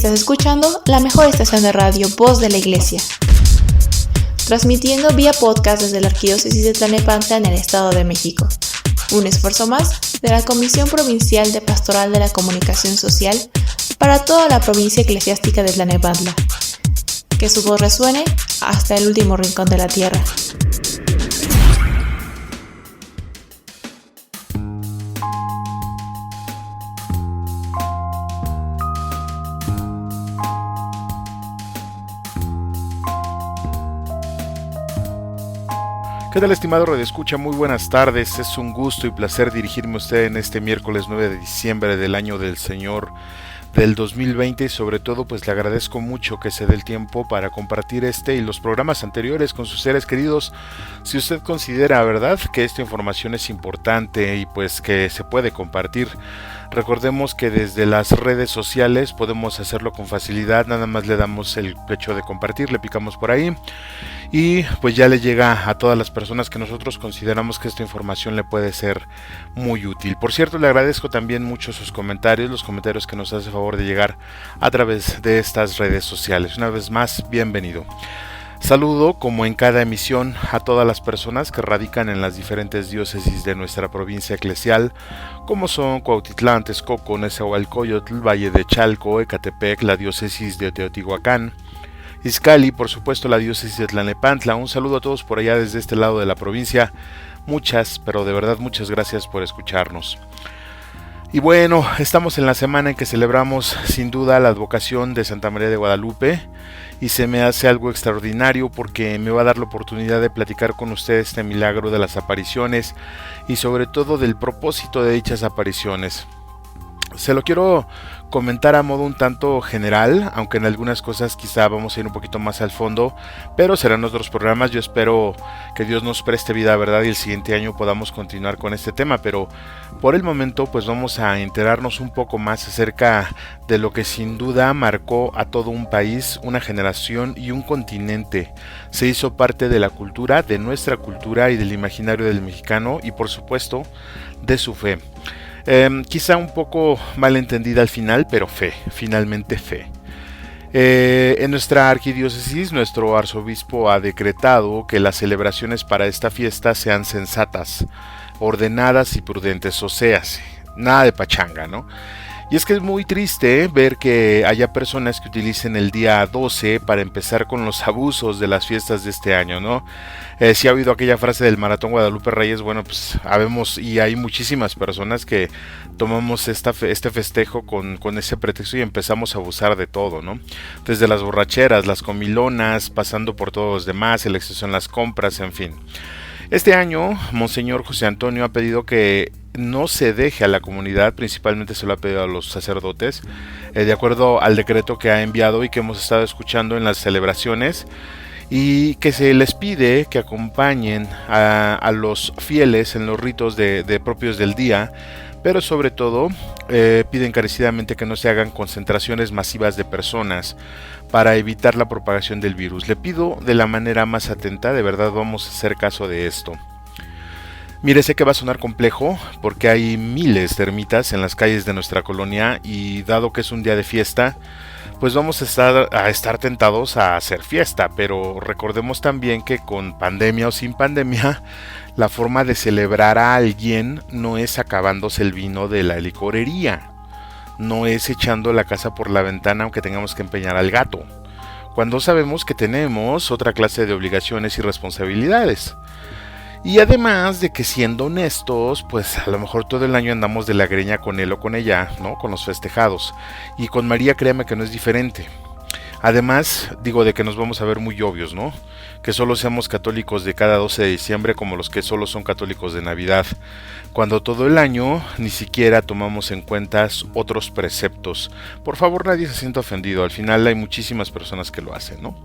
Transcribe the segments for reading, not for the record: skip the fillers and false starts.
Estás escuchando la mejor estación de radio, Voz de la Iglesia, transmitiendo vía podcast desde la Arquidiócesis de Tlalnepantla en el Estado de México. Un esfuerzo más de la Comisión Provincial de Pastoral de la Comunicación Social para toda la provincia eclesiástica de Tlalnepantla. Que su voz resuene hasta el último rincón de la tierra. ¿Qué tal, estimado radioescucha? Muy buenas tardes. Es un gusto y placer dirigirme a usted en este miércoles 9 de diciembre del año del Señor del 2020 y sobre todo pues le agradezco mucho que se dé el tiempo para compartir este y los programas anteriores con sus seres queridos. Si usted considera, ¿verdad?, que esta información es importante y pues que se puede compartir, recordemos que desde las redes sociales podemos hacerlo con facilidad, nada más le damos el hecho de compartir, le picamos por ahí y pues ya le llega a todas las personas que nosotros consideramos que esta información le puede ser muy útil. Por cierto, le agradezco también mucho sus comentarios, los comentarios que nos hace favor de llegar a través de estas redes sociales. Una vez más, bienvenido. Saludo, como en cada emisión, a todas las personas que radican en las diferentes diócesis de nuestra provincia eclesial, como son Cuautitlán, Texcoco, Nezahualcóyotl, Valle de Chalco, Ecatepec, la diócesis de Teotihuacán, Izcalli, por supuesto la diócesis de Tlalnepantla. Un saludo a todos por allá desde este lado de la provincia. Muchas, pero de verdad muchas gracias por escucharnos. Y bueno, estamos en la semana en que celebramos sin duda la advocación de Santa María de Guadalupe y se me hace algo extraordinario porque me va a dar la oportunidad de platicar con ustedes este milagro de las apariciones y sobre todo del propósito de dichas apariciones. Se lo quiero comentar a modo un tanto general, aunque en algunas cosas quizá vamos a ir un poquito más al fondo, pero serán otros programas. Yo espero que Dios nos preste vida, ¿verdad? Y el siguiente año podamos continuar con este tema, pero por el momento pues vamos a enterarnos un poco más acerca de lo que sin duda marcó a todo un país, una generación y un continente. Se hizo parte de la cultura, de nuestra cultura y del imaginario del mexicano y por supuesto de su fe. Quizá un poco mal entendida al final, pero fe, finalmente fe. En nuestra arquidiócesis, nuestro arzobispo ha decretado que las celebraciones para esta fiesta sean sensatas, ordenadas y prudentes, o sea, nada de pachanga, ¿no? Y es que es muy triste ver que haya personas que utilicen el día 12 para empezar con los abusos de las fiestas de este año, ¿no? Si ha oído aquella frase del Maratón Guadalupe Reyes, bueno, pues habemos y hay muchísimas personas que tomamos este festejo con ese pretexto y empezamos a abusar de todo, ¿no? Desde las borracheras, las comilonas, pasando por todos los demás, el exceso en las compras, en fin. Este año, Monseñor José Antonio ha pedido que no se deje a la comunidad, principalmente se lo ha pedido a los sacerdotes, de acuerdo al decreto que ha enviado y que hemos estado escuchando en las celebraciones, y que se les pide que acompañen a los fieles en los ritos de propios del día, pero sobre todo pide encarecidamente que no se hagan concentraciones masivas de personas para evitar la propagación del virus. Le pido de la manera más atenta, de verdad vamos a hacer caso de esto. Mire, sé que va a sonar complejo porque hay miles de ermitas en las calles de nuestra colonia y dado que es un día de fiesta, pues vamos a estar tentados a hacer fiesta, pero recordemos también que con pandemia o sin pandemia, la forma de celebrar a alguien no es acabándose el vino de la licorería, no es echando la casa por la ventana aunque tengamos que empeñar al gato, cuando sabemos que tenemos otra clase de obligaciones y responsabilidades. Y además de que siendo honestos, pues a lo mejor todo el año andamos de la greña con él o con ella, ¿no? Con los festejados. Y con María créame que no es diferente. Además, digo de que nos vamos a ver muy obvios, ¿no? Que solo seamos católicos de cada 12 de diciembre como los que solo son católicos de Navidad. Cuando todo el año ni siquiera tomamos en cuenta otros preceptos. Por favor, nadie se sienta ofendido. Al final hay muchísimas personas que lo hacen, ¿no?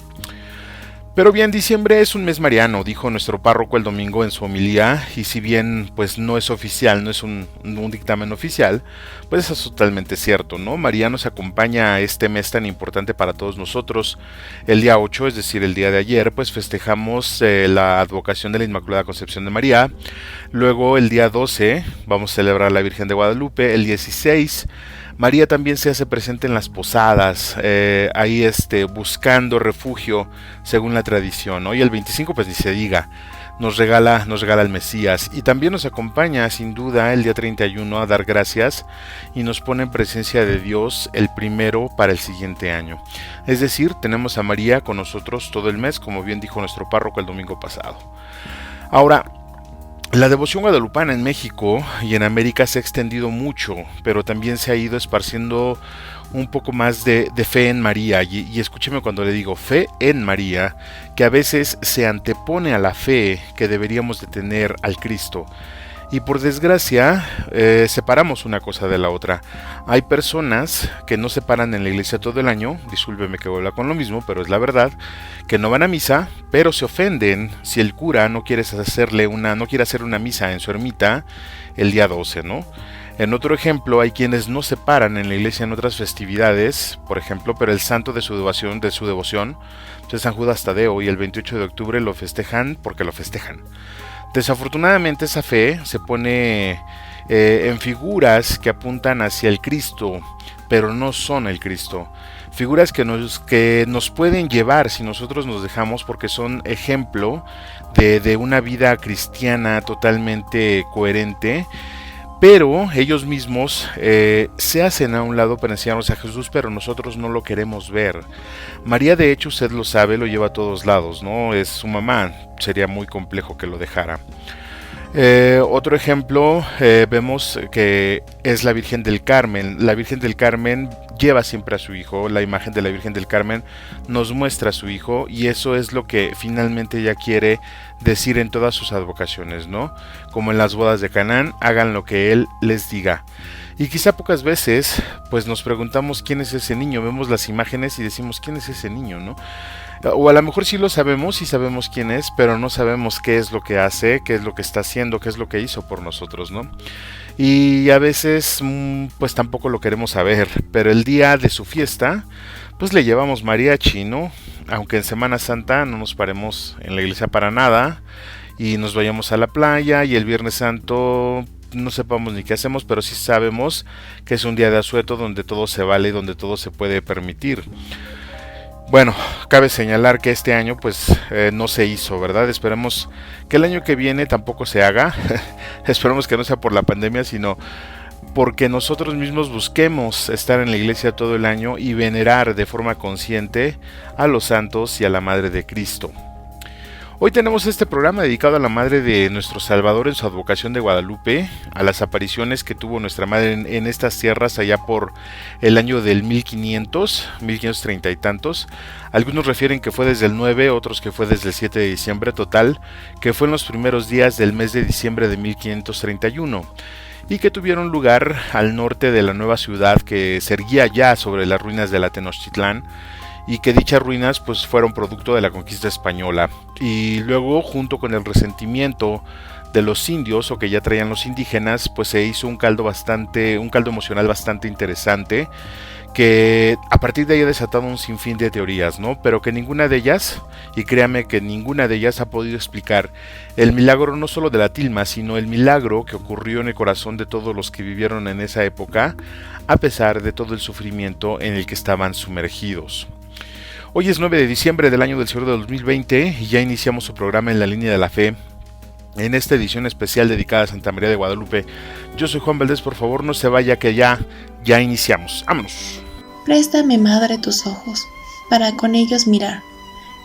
Pero bien, diciembre es un mes mariano, dijo nuestro párroco el domingo en su homilía, y si bien pues no es oficial, no es un dictamen oficial, pues eso es totalmente cierto, ¿no? María nos acompaña a este mes tan importante para todos nosotros. El día 8, es decir, el día de ayer, pues festejamos la advocación de la Inmaculada Concepción de María. Luego el día 12 vamos a celebrar a la Virgen de Guadalupe. El 16 María también se hace presente en las posadas, ahí buscando refugio según la tradición, ¿no? Y el 25 pues ni se diga, nos regala el Mesías, y también nos acompaña sin duda el día 31 a dar gracias y nos pone en presencia de Dios el primero para el siguiente año. Es decir, tenemos a María con nosotros todo el mes, como bien dijo nuestro párroco el domingo pasado. Ahora, la devoción guadalupana en México y en América se ha extendido mucho, pero también se ha ido esparciendo un poco más de fe en María, y escúcheme cuando le digo fe en María, que a veces se antepone a la fe que deberíamos de tener al Cristo. Y por desgracia, separamos una cosa de la otra. Hay personas que no se paran en la iglesia todo el año, discúlpeme que vuelva con lo mismo, pero es la verdad, que no van a misa, pero se ofenden si el cura no quiere hacer una misa en su ermita el día 12, ¿no? En otro ejemplo, hay quienes no se paran en la iglesia en otras festividades, por ejemplo, pero el santo de su devoción, es San Judas Tadeo, y el 28 de octubre lo festejan porque lo festejan. Desafortunadamente esa fe se pone en figuras que apuntan hacia el Cristo, pero no son el Cristo. Figuras que nos pueden llevar si nosotros nos dejamos, porque son ejemplo de una vida cristiana totalmente coherente, pero ellos mismos se hacen a un lado para enseñarnos a Jesús, pero nosotros no lo queremos ver. María, de hecho, usted lo sabe, lo lleva a todos lados, ¿no? Es su mamá, sería muy complejo que lo dejara. Otro ejemplo, vemos que es la Virgen del Carmen. La Virgen del Carmen lleva siempre a su hijo. La imagen de la Virgen del Carmen nos muestra a su hijo, y eso es lo que finalmente ella quiere decir en todas sus advocaciones, ¿no? Como en las bodas de Canaán, hagan lo que él les diga. Y quizá pocas veces pues nos preguntamos quién es ese niño. Vemos las imágenes y decimos quién es ese niño, ¿no? O a lo mejor sí lo sabemos, sí sabemos quién es, pero no sabemos qué es lo que hace, qué es lo que está haciendo, qué es lo que hizo por nosotros, ¿no? Y a veces pues tampoco lo queremos saber, pero el día de su fiesta pues le llevamos mariachi, ¿no? Aunque en Semana Santa no nos paremos en la iglesia para nada y nos vayamos a la playa, y el Viernes Santo no sepamos ni qué hacemos, pero sí sabemos que es un día de asueto donde todo se vale y donde todo se puede permitir. Bueno, cabe señalar que este año pues no se hizo, ¿verdad? Esperemos que el año que viene tampoco se haga. Esperemos que no sea por la pandemia, sino porque nosotros mismos busquemos estar en la iglesia todo el año y venerar de forma consciente a los santos y a la Madre de Cristo. Hoy tenemos este programa dedicado a la Madre de nuestro Salvador en su advocación de Guadalupe, a las apariciones que tuvo nuestra Madre en estas tierras allá por el año del 1530 y tantos. Algunos refieren que fue desde el 9, otros que fue desde el 7 de diciembre, total, que fue en los primeros días del mes de diciembre de 1531. Y que tuvieron lugar al norte de la nueva ciudad que se erguía ya sobre las ruinas de la Tenochtitlán, y que dichas ruinas pues fueron producto de la conquista española, y luego junto con el resentimiento de los indios, o que ya traían los indígenas, pues se hizo un caldo emocional bastante interesante, que a partir de ahí ha desatado un sinfín de teorías, ¿no? Pero que ninguna de ellas, y créame que ninguna de ellas ha podido explicar el milagro no solo de la tilma, sino el milagro que ocurrió en el corazón de todos los que vivieron en esa época, a pesar de todo el sufrimiento en el que estaban sumergidos. Hoy es 9 de diciembre del año del Señor de 2020 y ya iniciamos su programa En la Línea de la Fe, en esta edición especial dedicada a Santa María de Guadalupe. Yo soy Juan Valdés, por favor no se vaya, que ya iniciamos. ¡Vámonos! Préstame, Madre, tus ojos, para con ellos mirar,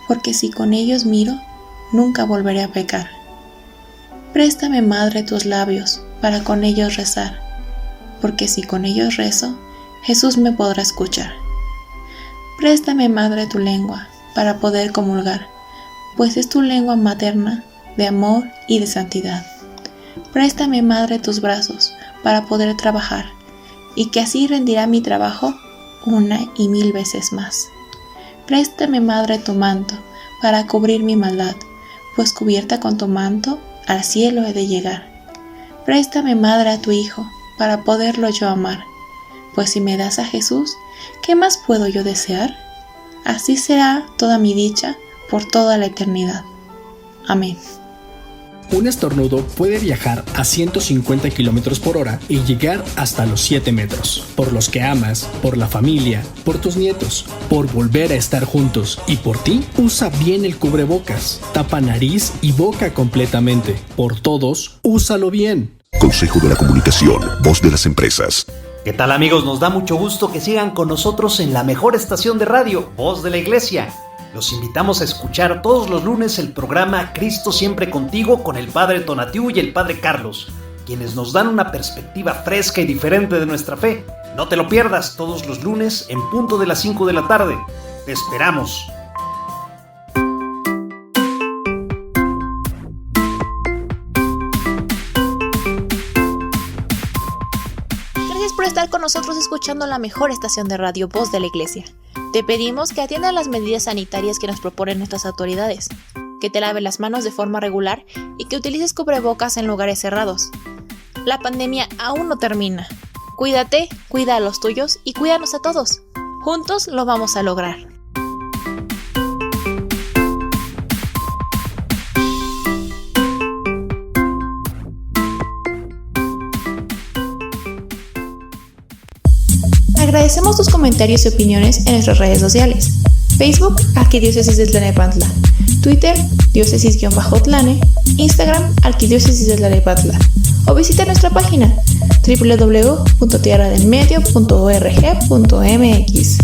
porque si con ellos miro, nunca volveré a pecar. Préstame, Madre, tus labios, para con ellos rezar, porque si con ellos rezo, Jesús me podrá escuchar. Préstame, Madre, tu lengua, para poder comulgar, pues es tu lengua materna de amor y de santidad. Préstame, Madre, tus brazos, para poder trabajar, y que así rendirá mi trabajo 1 y 1000 veces más. Préstame, Madre, tu manto, para cubrir mi maldad, pues cubierta con tu manto, al cielo he de llegar. Préstame, Madre, a tu Hijo, para poderlo yo amar, pues si me das a Jesús, ¿qué más puedo yo desear? Así será toda mi dicha por toda la eternidad. Amén. Un estornudo puede viajar a 150 km por hora y llegar hasta los 7 metros. Por los que amas, por la familia, por tus nietos, por volver a estar juntos y por ti, usa bien el cubrebocas. Tapa nariz y boca completamente. Por todos, úsalo bien. Consejo de la Comunicación, voz de las empresas. ¿Qué tal, amigos? Nos da mucho gusto que sigan con nosotros en la mejor estación de radio, Voz de la Iglesia. Los invitamos a escuchar todos los lunes el programa Cristo Siempre Contigo con el Padre Tonatiuh y el Padre Carlos, quienes nos dan una perspectiva fresca y diferente de nuestra fe. No te lo pierdas todos los lunes en punto de las 5 de la tarde. Te esperamos. Gracias por estar con nosotros escuchando la mejor estación de radio, Voz de la Iglesia. Te pedimos que atiendas las medidas sanitarias que nos proponen nuestras autoridades, que te laves las manos de forma regular y que utilices cubrebocas en lugares cerrados. La pandemia aún no termina. Cuídate, cuida a los tuyos y cuídanos a todos. Juntos lo vamos a lograr. Agradecemos tus comentarios y opiniones en nuestras redes sociales. Facebook, Arquidiócesis de Tlalnepantla. Twitter, diócesis-tlane. Instagram, Arquidiócesis de Tlalnepantla. O visita nuestra página www.tierradelmedio.org.mx.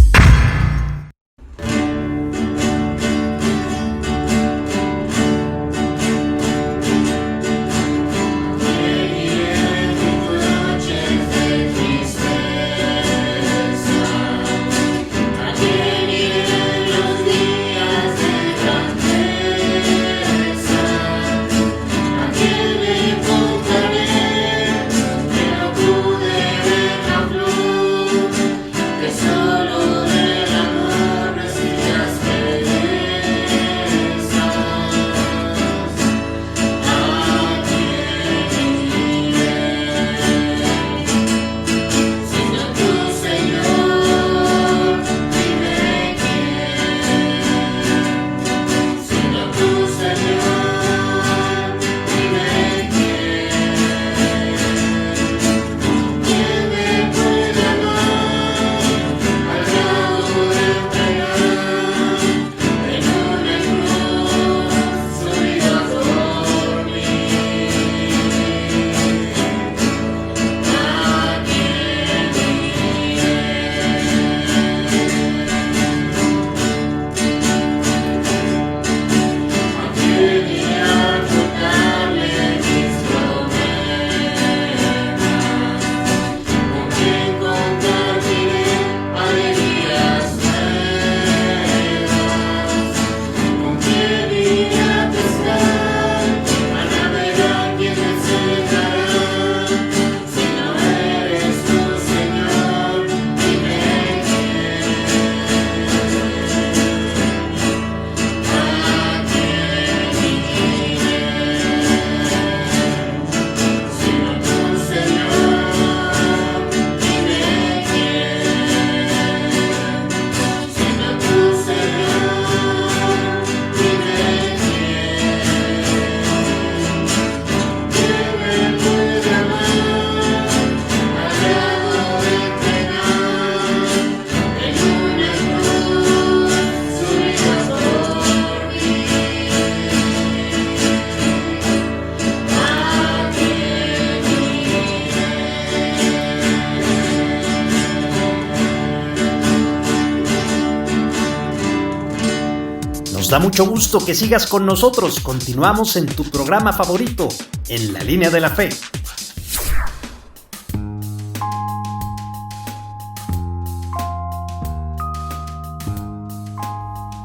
Nos da mucho gusto que sigas con nosotros. Continuamos en tu programa favorito, En la Línea de la Fe.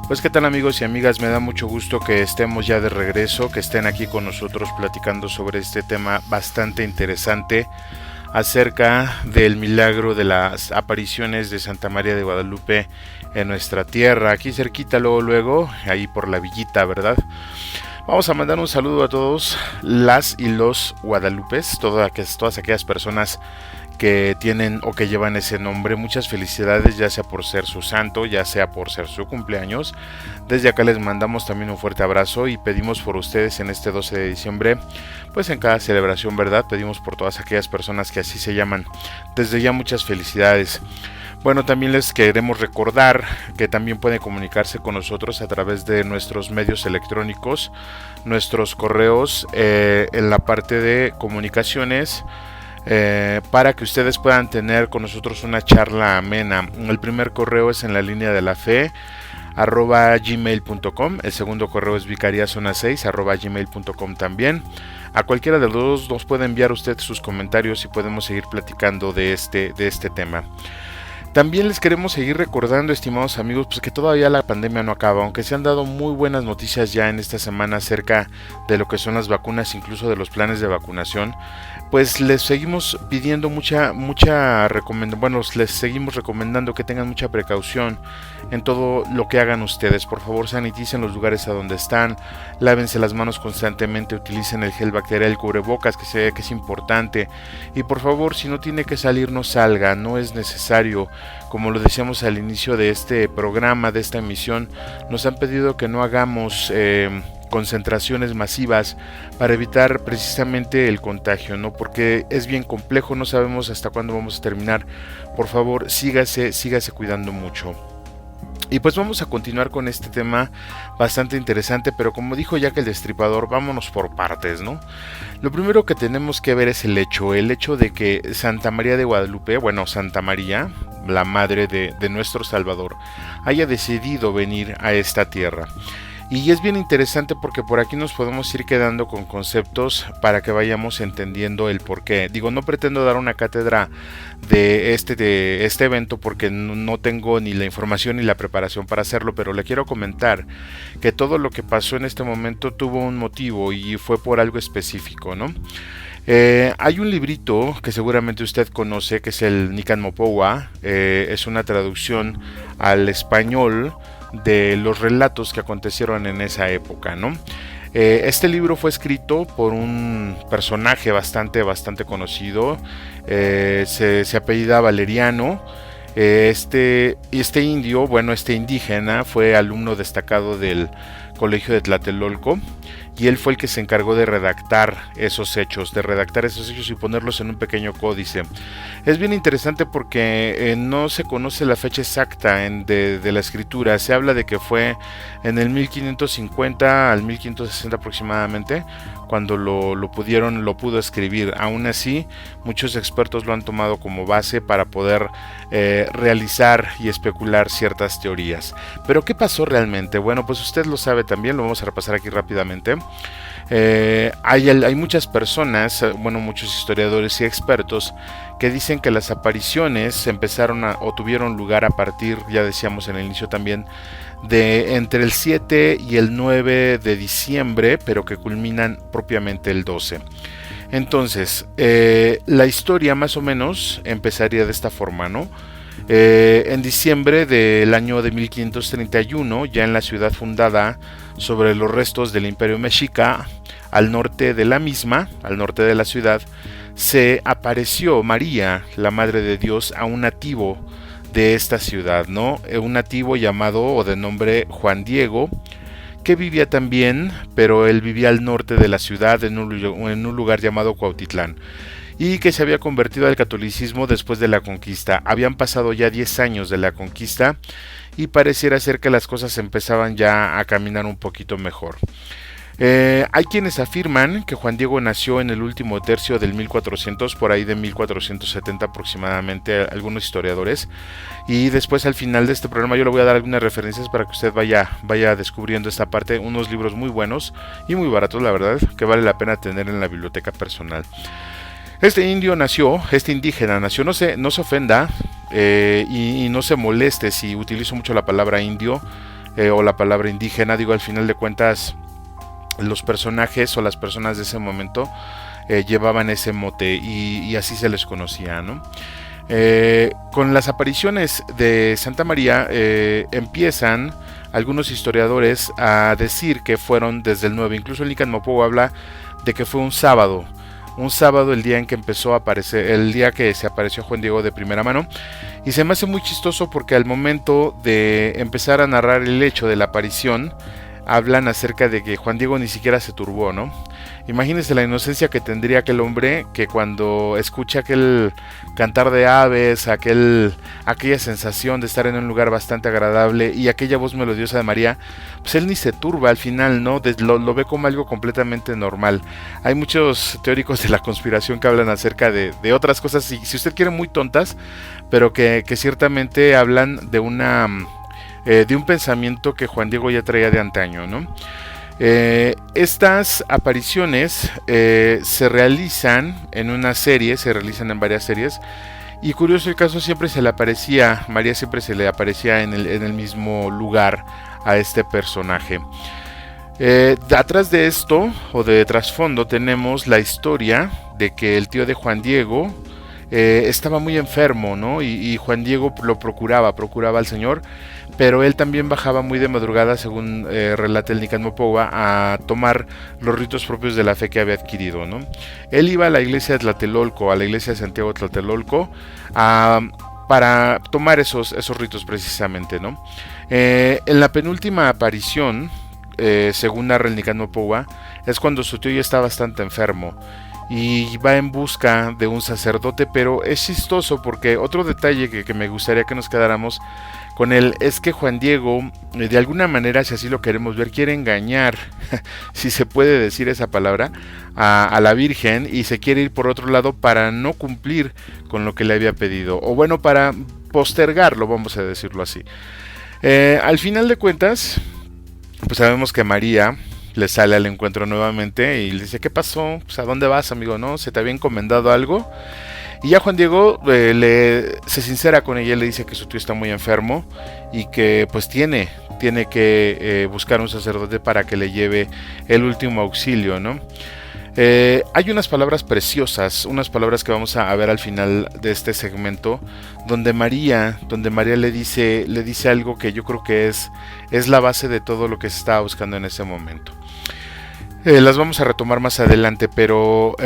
Pues qué tal, amigos y amigas, me da mucho gusto que estemos ya de regreso, que estén aquí con nosotros platicando sobre este tema bastante interesante acerca del milagro de las apariciones de Santa María de Guadalupe en nuestra tierra, aquí cerquita, luego, ahí por la villita, ¿verdad? Vamos a mandar un saludo a todos las y los guadalupes, todas aquellas personas que tienen o que llevan ese nombre. Muchas felicidades, ya sea por ser su santo, ya sea por ser su cumpleaños. Desde acá les mandamos también un fuerte abrazo y pedimos por ustedes en este 12 de diciembre, pues en cada celebración, ¿verdad? Pedimos por todas aquellas personas que así se llaman. Desde ya muchas felicidades. Bueno, también les queremos recordar que también pueden comunicarse con nosotros a través de nuestros medios electrónicos, nuestros correos en la parte de comunicaciones, para que ustedes puedan tener con nosotros una charla amena. El primer correo es en la línea de la fe @gmail.com, el segundo correo es vicariazona6 @gmail.com también. A cualquiera de los dos nos puede enviar usted sus comentarios y podemos seguir platicando de este tema. También les queremos seguir recordando, estimados amigos, pues que todavía la pandemia no acaba, aunque se han dado muy buenas noticias ya en esta semana acerca de lo que son las vacunas, incluso de los planes de vacunación. Pues les seguimos pidiendo les seguimos recomendando que tengan mucha precaución en todo lo que hagan ustedes. Por favor, saniticen los lugares a donde están, lávense las manos constantemente, utilicen el gel bacterial, el cubrebocas, que se ve que es importante. Y por favor, si no tiene que salir, no salga, no es necesario. Como lo decíamos al inicio de este programa, de esta emisión, nos han pedido que no hagamos concentraciones masivas para evitar precisamente el contagio, ¿no? Porque es bien complejo, no sabemos hasta cuándo vamos a terminar. Por favor, sígase cuidando mucho. Y pues vamos a continuar con este tema bastante interesante, pero como dijo Jack el Destripador, vámonos por partes, ¿no? Lo primero que tenemos que ver es el hecho de que Santa María de Guadalupe, Santa María, la madre de nuestro Salvador, haya decidido venir a esta tierra. Y es bien interesante porque por aquí nos podemos ir quedando con conceptos para que vayamos entendiendo el porqué. Digo, no pretendo dar una cátedra de este evento porque no tengo ni la información ni la preparación para hacerlo, pero le quiero comentar que todo lo que pasó en este momento tuvo un motivo y fue por algo específico, ¿no? Hay un librito que seguramente usted conoce, que es el Nican Mopowa. Es una traducción al español de los relatos que acontecieron en esa época, ¿no? Este libro fue escrito por un personaje bastante conocido, se apellida Valeriano. Este indígena fue alumno destacado del Colegio de Tlatelolco, y él fue el que se encargó de redactar esos hechos y ponerlos en un pequeño códice. Es bien interesante porque no se conoce la fecha exacta de la escritura. Se habla de que fue en el 1550 al 1560 aproximadamente cuando lo pudo escribir. Aún así, muchos expertos lo han tomado como base para poder realizar y especular ciertas teorías. Pero ¿qué pasó realmente? Bueno, pues usted lo sabe también, lo vamos a repasar aquí rápidamente. Hay muchas personas, muchos historiadores y expertos que dicen que las apariciones tuvieron lugar a partir, ya decíamos en el inicio también, de entre el 7 y el 9 de diciembre, pero que culminan propiamente el 12. Entonces, la historia más o menos empezaría de esta forma, ¿no? En diciembre del año de 1531, ya en la ciudad fundada sobre los restos del Imperio Mexica, al norte de la misma, al norte de la ciudad, se apareció María, la Madre de Dios, a un nativo de esta ciudad, ¿no? Un nativo llamado o de nombre Juan Diego, que vivía también, pero él vivía al norte de la ciudad en un lugar llamado Cuautitlán, y que se había convertido al catolicismo después de la conquista. Habían pasado ya 10 años de la conquista y pareciera ser que las cosas empezaban ya a caminar un poquito mejor. Hay quienes afirman que Juan Diego nació en el último tercio del 1400, por ahí de 1470 aproximadamente, algunos historiadores, y después al final de este programa yo le voy a dar algunas referencias para que usted vaya descubriendo esta parte, unos libros muy buenos y muy baratos, la verdad, que vale la pena tener en la biblioteca personal. Este indígena nació, no se ofenda y no se moleste si utilizo mucho la palabra indio o la palabra indígena. Digo, al final de cuentas, los personajes o las personas de ese momento llevaban ese mote y así se les conocía, ¿no? Con las apariciones de Santa María empiezan algunos historiadores a decir que fueron desde el 9. Incluso el Nican Mopowa habla de que fue un sábado un sábado, el día en que empezó a aparecer, el día que se apareció Juan Diego de primera mano. Y se me hace muy chistoso porque al momento de empezar a narrar el hecho de la aparición, hablan acerca de que Juan Diego ni siquiera se turbó, ¿no? Imagínense la inocencia que tendría aquel hombre, que cuando escucha aquel cantar de aves, aquella sensación de estar en un lugar bastante agradable y aquella voz melodiosa de María, pues él ni se turba al final, ¿no? Lo ve como algo completamente normal. Hay muchos teóricos de la conspiración que hablan acerca de otras cosas, si usted quiere, muy tontas, pero que ciertamente hablan de un pensamiento que Juan Diego ya traía de antaño, ¿no? Estas apariciones se realizan en una serie, se realizan en varias series, y curioso el caso, María siempre se le aparecía en el mismo lugar a este personaje. Atrás de esto, o de trasfondo, tenemos la historia de que el tío de Juan Diego estaba muy enfermo, ¿no? Y Juan Diego lo procuraba al Señor, pero él también bajaba muy de madrugada, según relata el Nican Mopogua, a tomar los ritos propios de la fe que había adquirido, ¿no? Él iba a la iglesia de Tlatelolco, a la iglesia de Santiago de Tlatelolco, para tomar esos ritos precisamente, ¿no? En la penúltima aparición, según narra el Nican Mopogua, es cuando su tío ya está bastante enfermo y va en busca de un sacerdote, pero es chistoso porque otro detalle que me gustaría que nos quedáramos con él es que Juan Diego, de alguna manera, si así lo queremos ver, quiere engañar, si se puede decir esa palabra, a la Virgen, y se quiere ir por otro lado para no cumplir con lo que le había pedido, o bueno, para postergarlo, vamos a decirlo así. Al final de cuentas, pues sabemos que María le sale al encuentro nuevamente y le dice: ¿qué pasó? Pues, ¿a dónde vas, amigo? ¿No? ¿Se te había encomendado algo? Y ya Juan Diego se sincera con ella, le dice que su tío está muy enfermo y que pues tiene que buscar un sacerdote para que le lleve el último auxilio, ¿no? Hay unas palabras preciosas, unas palabras que vamos a ver al final de este segmento, donde María le dice algo que yo creo que es la base de todo lo que se estaba buscando en ese momento. Las vamos a retomar más adelante, pero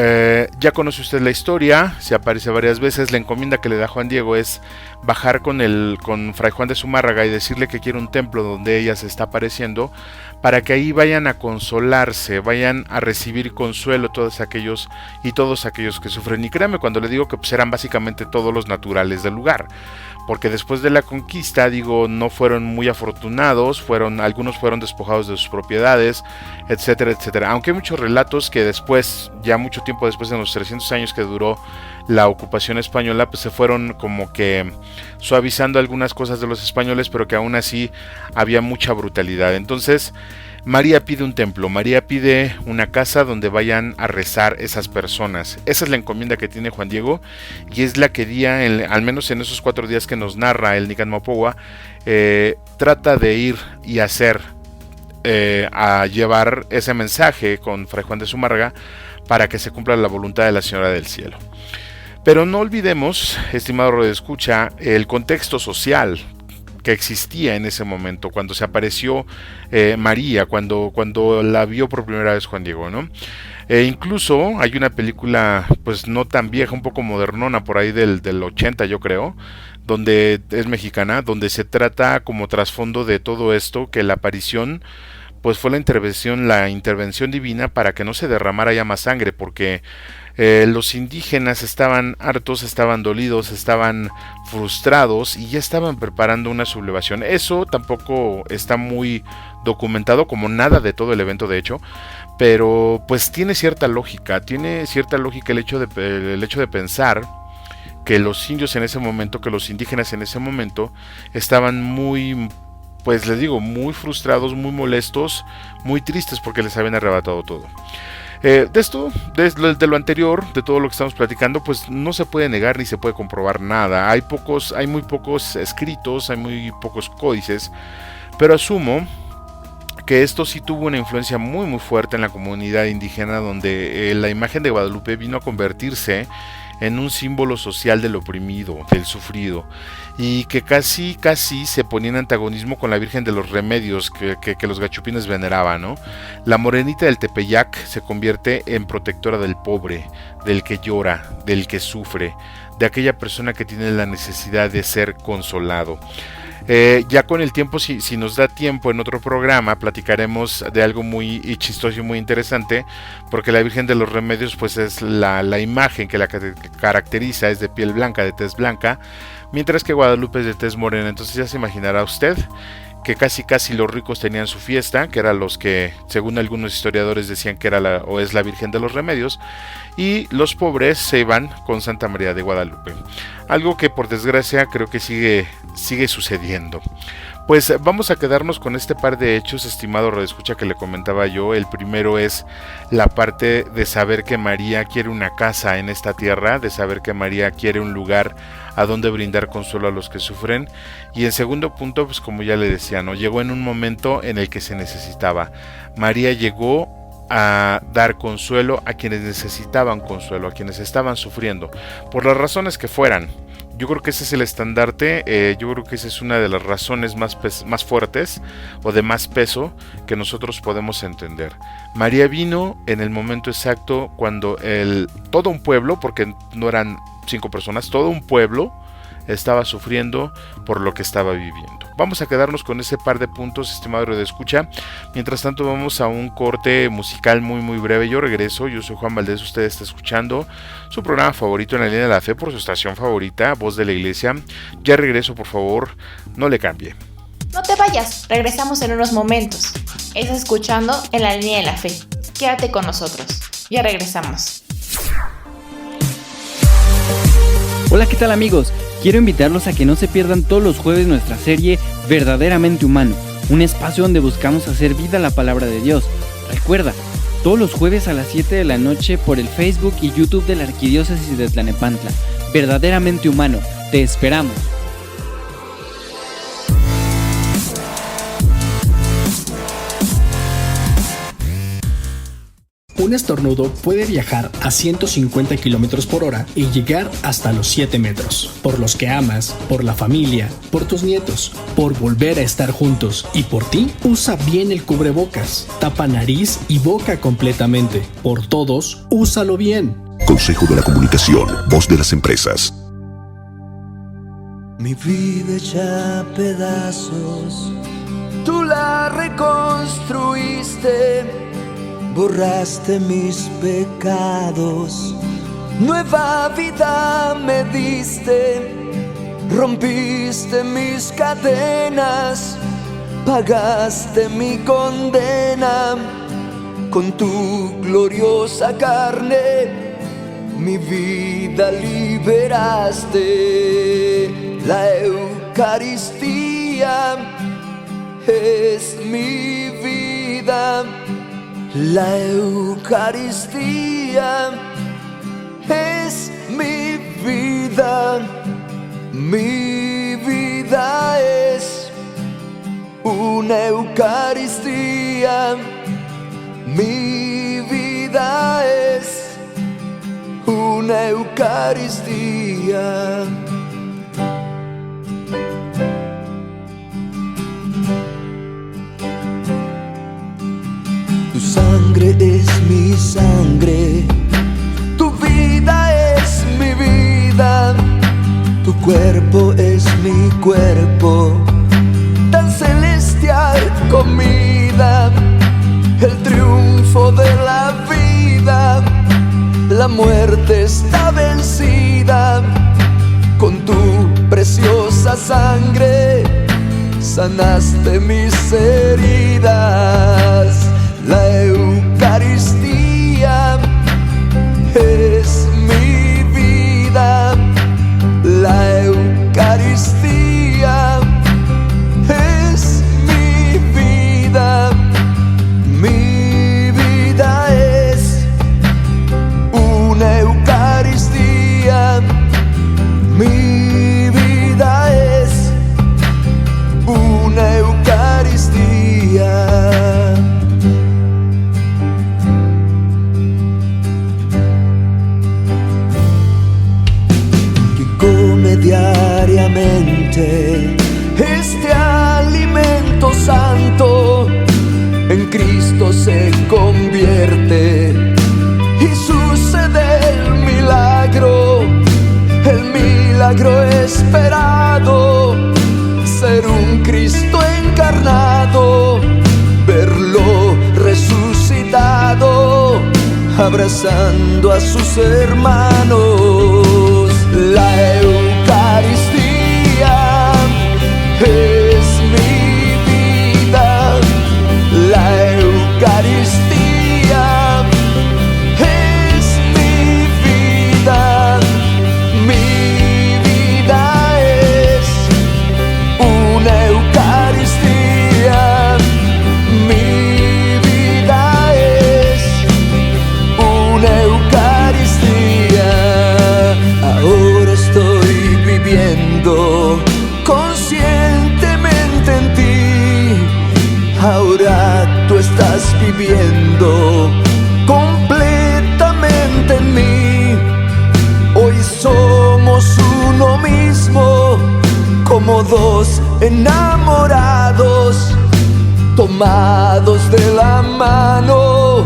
ya conoce usted la historia, se aparece varias veces. La encomienda que le da Juan Diego es bajar con Fray Juan de Zumárraga y decirle que quiere un templo donde ella se está apareciendo, para que ahí vayan a consolarse, vayan a recibir consuelo todos aquellos que sufren. Y créame cuando le digo que pues eran básicamente todos los naturales del lugar, porque después de la conquista, no fueron muy afortunados, algunos fueron despojados de sus propiedades, etcétera, etcétera. Aunque hay muchos relatos que después, ya mucho tiempo después de los 300 años que duró la ocupación española, pues se fueron como que suavizando algunas cosas de los españoles, pero que aún así había mucha brutalidad. Entonces María pide un templo, María pide una casa donde vayan a rezar esas personas. Esa es la encomienda que tiene Juan Diego, y es la que al menos en esos 4 días que nos narra el Nican Mopogua, trata de ir y hacer, a llevar ese mensaje con Fray Juan de Zumárraga para que se cumpla la voluntad de la Señora del Cielo. Pero no olvidemos, estimado radioescucha, el contexto social que existía en ese momento, cuando se apareció María, cuando la vio por primera vez Juan Diego, ¿no? Incluso hay una película, pues no tan vieja, un poco modernona, por ahí del 80, yo creo, donde es mexicana, donde se trata como trasfondo de todo esto, que la aparición pues fue la intervención divina para que no se derramara ya más sangre, porque los indígenas estaban hartos, estaban dolidos, estaban frustrados y ya estaban preparando una sublevación. Eso tampoco está muy documentado, como nada de todo el evento, de hecho, pero pues tiene cierta lógica el hecho de pensar que los indios en ese momento, que los indígenas en ese momento estaban muy, pues les digo, muy frustrados, muy molestos, muy tristes porque les habían arrebatado todo. De lo anterior, de todo lo que estamos platicando, pues no se puede negar ni se puede comprobar nada. Hay muy pocos escritos, hay muy pocos códices, pero asumo que esto sí tuvo una influencia muy muy fuerte en la comunidad indígena, donde la imagen de Guadalupe vino a convertirse en un símbolo social del oprimido, del sufrido, y que casi se ponía en antagonismo con la Virgen de los Remedios que los gachupines veneraban, ¿no? La morenita del Tepeyac se convierte en protectora del pobre, del que llora, del que sufre, de aquella persona que tiene la necesidad de ser consolado. Ya con el tiempo, si nos da tiempo en otro programa, platicaremos de algo muy chistoso y muy interesante, porque la Virgen de los Remedios pues es la imagen que la caracteriza, es de piel blanca, de tez blanca, mientras que Guadalupe es de tez morena. Entonces ya se imaginará usted que casi los ricos tenían su fiesta, que eran los que, según algunos historiadores, decían que era es la Virgen de los Remedios, y los pobres se iban con Santa María de Guadalupe. Algo que por desgracia creo que sigue sucediendo. Pues vamos a quedarnos con este par de hechos, estimado radioescucha, que le comentaba yo. El primero es la parte de saber que María quiere una casa en esta tierra, de saber que María quiere un lugar a donde brindar consuelo a los que sufren. Y en segundo punto, pues como ya le decía, ¿no? Llegó en un momento en el que se necesitaba. María llegó a dar consuelo a quienes necesitaban consuelo, a quienes estaban sufriendo, por las razones que fueran. Yo creo que ese es el estandarte, yo creo que esa es una de las razones más fuertes o de más peso que nosotros podemos entender. María vino en el momento exacto cuando todo un pueblo, porque no eran 5 personas, todo un pueblo estaba sufriendo por lo que estaba viviendo. Vamos a quedarnos con ese par de puntos, estimado radioescucha. Mientras tanto vamos a un corte musical muy breve. Yo regreso, yo soy Juan Valdés, usted está escuchando su programa favorito en la línea de la fe por su estación favorita, Voz de la Iglesia. Ya regreso, por favor, no le cambie. No te vayas, regresamos en unos momentos. Estás escuchando En la Línea de la Fe. Quédate con nosotros, ya regresamos. Hola, ¿qué tal amigos? Quiero invitarlos a que no se pierdan todos los jueves nuestra serie Verdaderamente Humano, un espacio donde buscamos hacer vida a la palabra de Dios. Recuerda, todos los jueves a las 7 de la noche por el Facebook y YouTube de la Arquidiócesis de Tlalnepantla. Verdaderamente Humano, te esperamos. Un estornudo puede viajar a 150 km por hora y llegar hasta los 7 metros. Por los que amas, por la familia, por tus nietos, por volver a estar juntos y por ti, usa bien el cubrebocas. Tapa nariz y boca completamente. Por todos, úsalo bien. Consejo de la Comunicación, Voz de las Empresas. Mi vida hecha pedazos, tú la reconstruiste. Borraste mis pecados, nueva vida me diste, rompiste mis cadenas, pagaste mi condena, con tu gloriosa carne mi vida liberaste. La Eucaristía es mi vida. La Eucaristía es mi vida. Mi vida es una Eucaristía. Mi vida es una Eucaristía. Tu sangre es mi sangre, tu vida es mi vida, tu cuerpo es mi cuerpo, tan celestial comida, el triunfo de la vida, la muerte está vencida, con tu preciosa sangre sanaste mis heridas. La Eucaristía es mi vida. La Eucaristía es mi vida. Mi vida es una Eucaristía. Mi vida es una Eucaristía. mente. Este alimento santo en Cristo se convierte y sucede el milagro esperado, ser un Cristo encarnado, verlo resucitado, abrazando a sus hermanos. La Eucaristía es mi vida, la Eucaristía es mi vida. Mi vida es una Eucaristía, mi vida es una Eucaristía. Ahora estoy viviendo conscientemente en ti, ahora tú estás viviendo completamente en mí. Hoy somos uno mismo, como dos enamorados, tomados de la mano,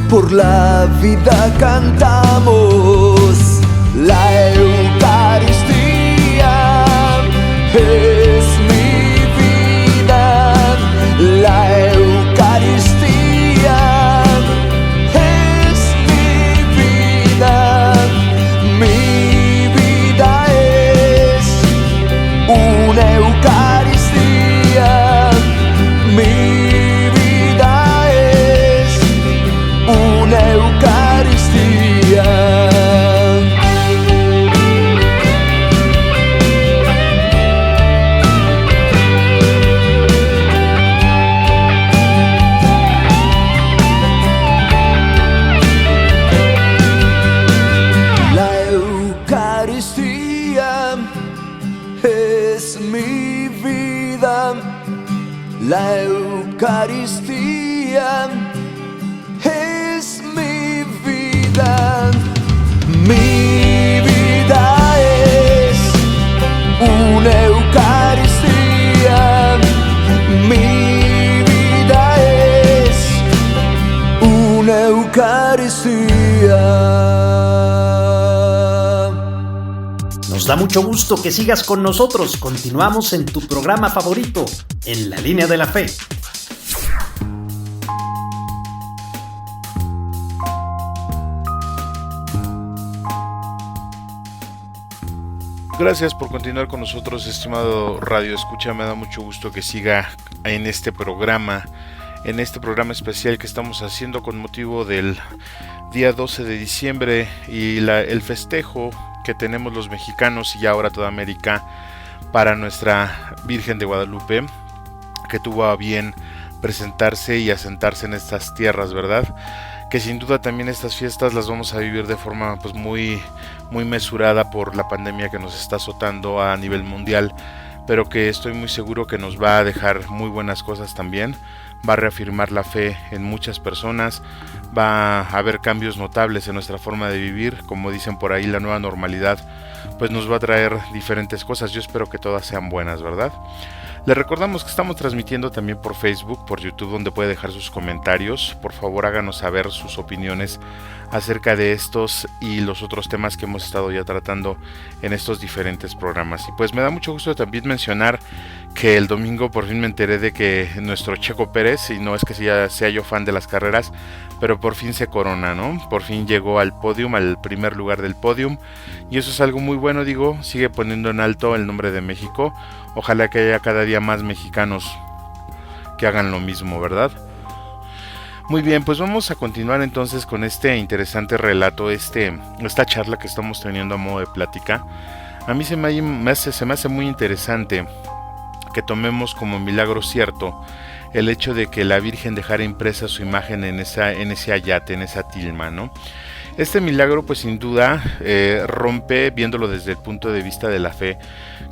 por la vida cantamos. La Eucaristía es mi vida, la Eucaristía es mi vida. Mi vida es una Eucaristía, mi vida es una Eucaristía. La Eucaristía es mi vida. Mi vida es una Eucaristía. Mi vida es una Eucaristía. Nos da mucho gusto que sigas con nosotros. Continuamos en tu programa favorito, En la Línea de la Fe. Gracias por continuar con nosotros, estimado Radio Escucha. Me da mucho gusto que siga en este programa especial que estamos haciendo con motivo del día 12 de diciembre y el festejo que tenemos los mexicanos y ahora toda América para nuestra Virgen de Guadalupe, que tuvo a bien presentarse y asentarse en estas tierras, ¿verdad? Que sin duda también estas fiestas las vamos a vivir de forma pues muy mesurada por la pandemia que nos está azotando a nivel mundial, pero que estoy muy seguro que nos va a dejar muy buenas cosas también. Va a reafirmar la fe en muchas personas, va a haber cambios notables en nuestra forma de vivir, como dicen por ahí, la nueva normalidad pues nos va a traer diferentes cosas. Yo espero que todas sean buenas, ¿verdad? Les recordamos que estamos transmitiendo también por Facebook, por YouTube, donde puede dejar sus comentarios. Por favor, háganos saber sus opiniones acerca de estos y los otros temas que hemos estado ya tratando en estos diferentes programas. Y pues me da mucho gusto también mencionar que el domingo por fin me enteré de que nuestro Checo Pérez, y no es que sea yo fan de las carreras, pero por fin se corona, ¿no? Por fin llegó al podium, al primer lugar del podium, y eso es algo muy bueno, digo, sigue poniendo en alto el nombre de México. Ojalá que haya cada día más mexicanos que hagan lo mismo, ¿verdad? Muy bien, pues vamos a continuar entonces con este interesante relato, esta charla que estamos teniendo a modo de plática. A mí se me hace muy interesante que tomemos como milagro cierto el hecho de que la Virgen dejara impresa su imagen en ese ayate, en esa tilma, ¿no? Este milagro pues sin duda rompe, viéndolo desde el punto de vista de la fe,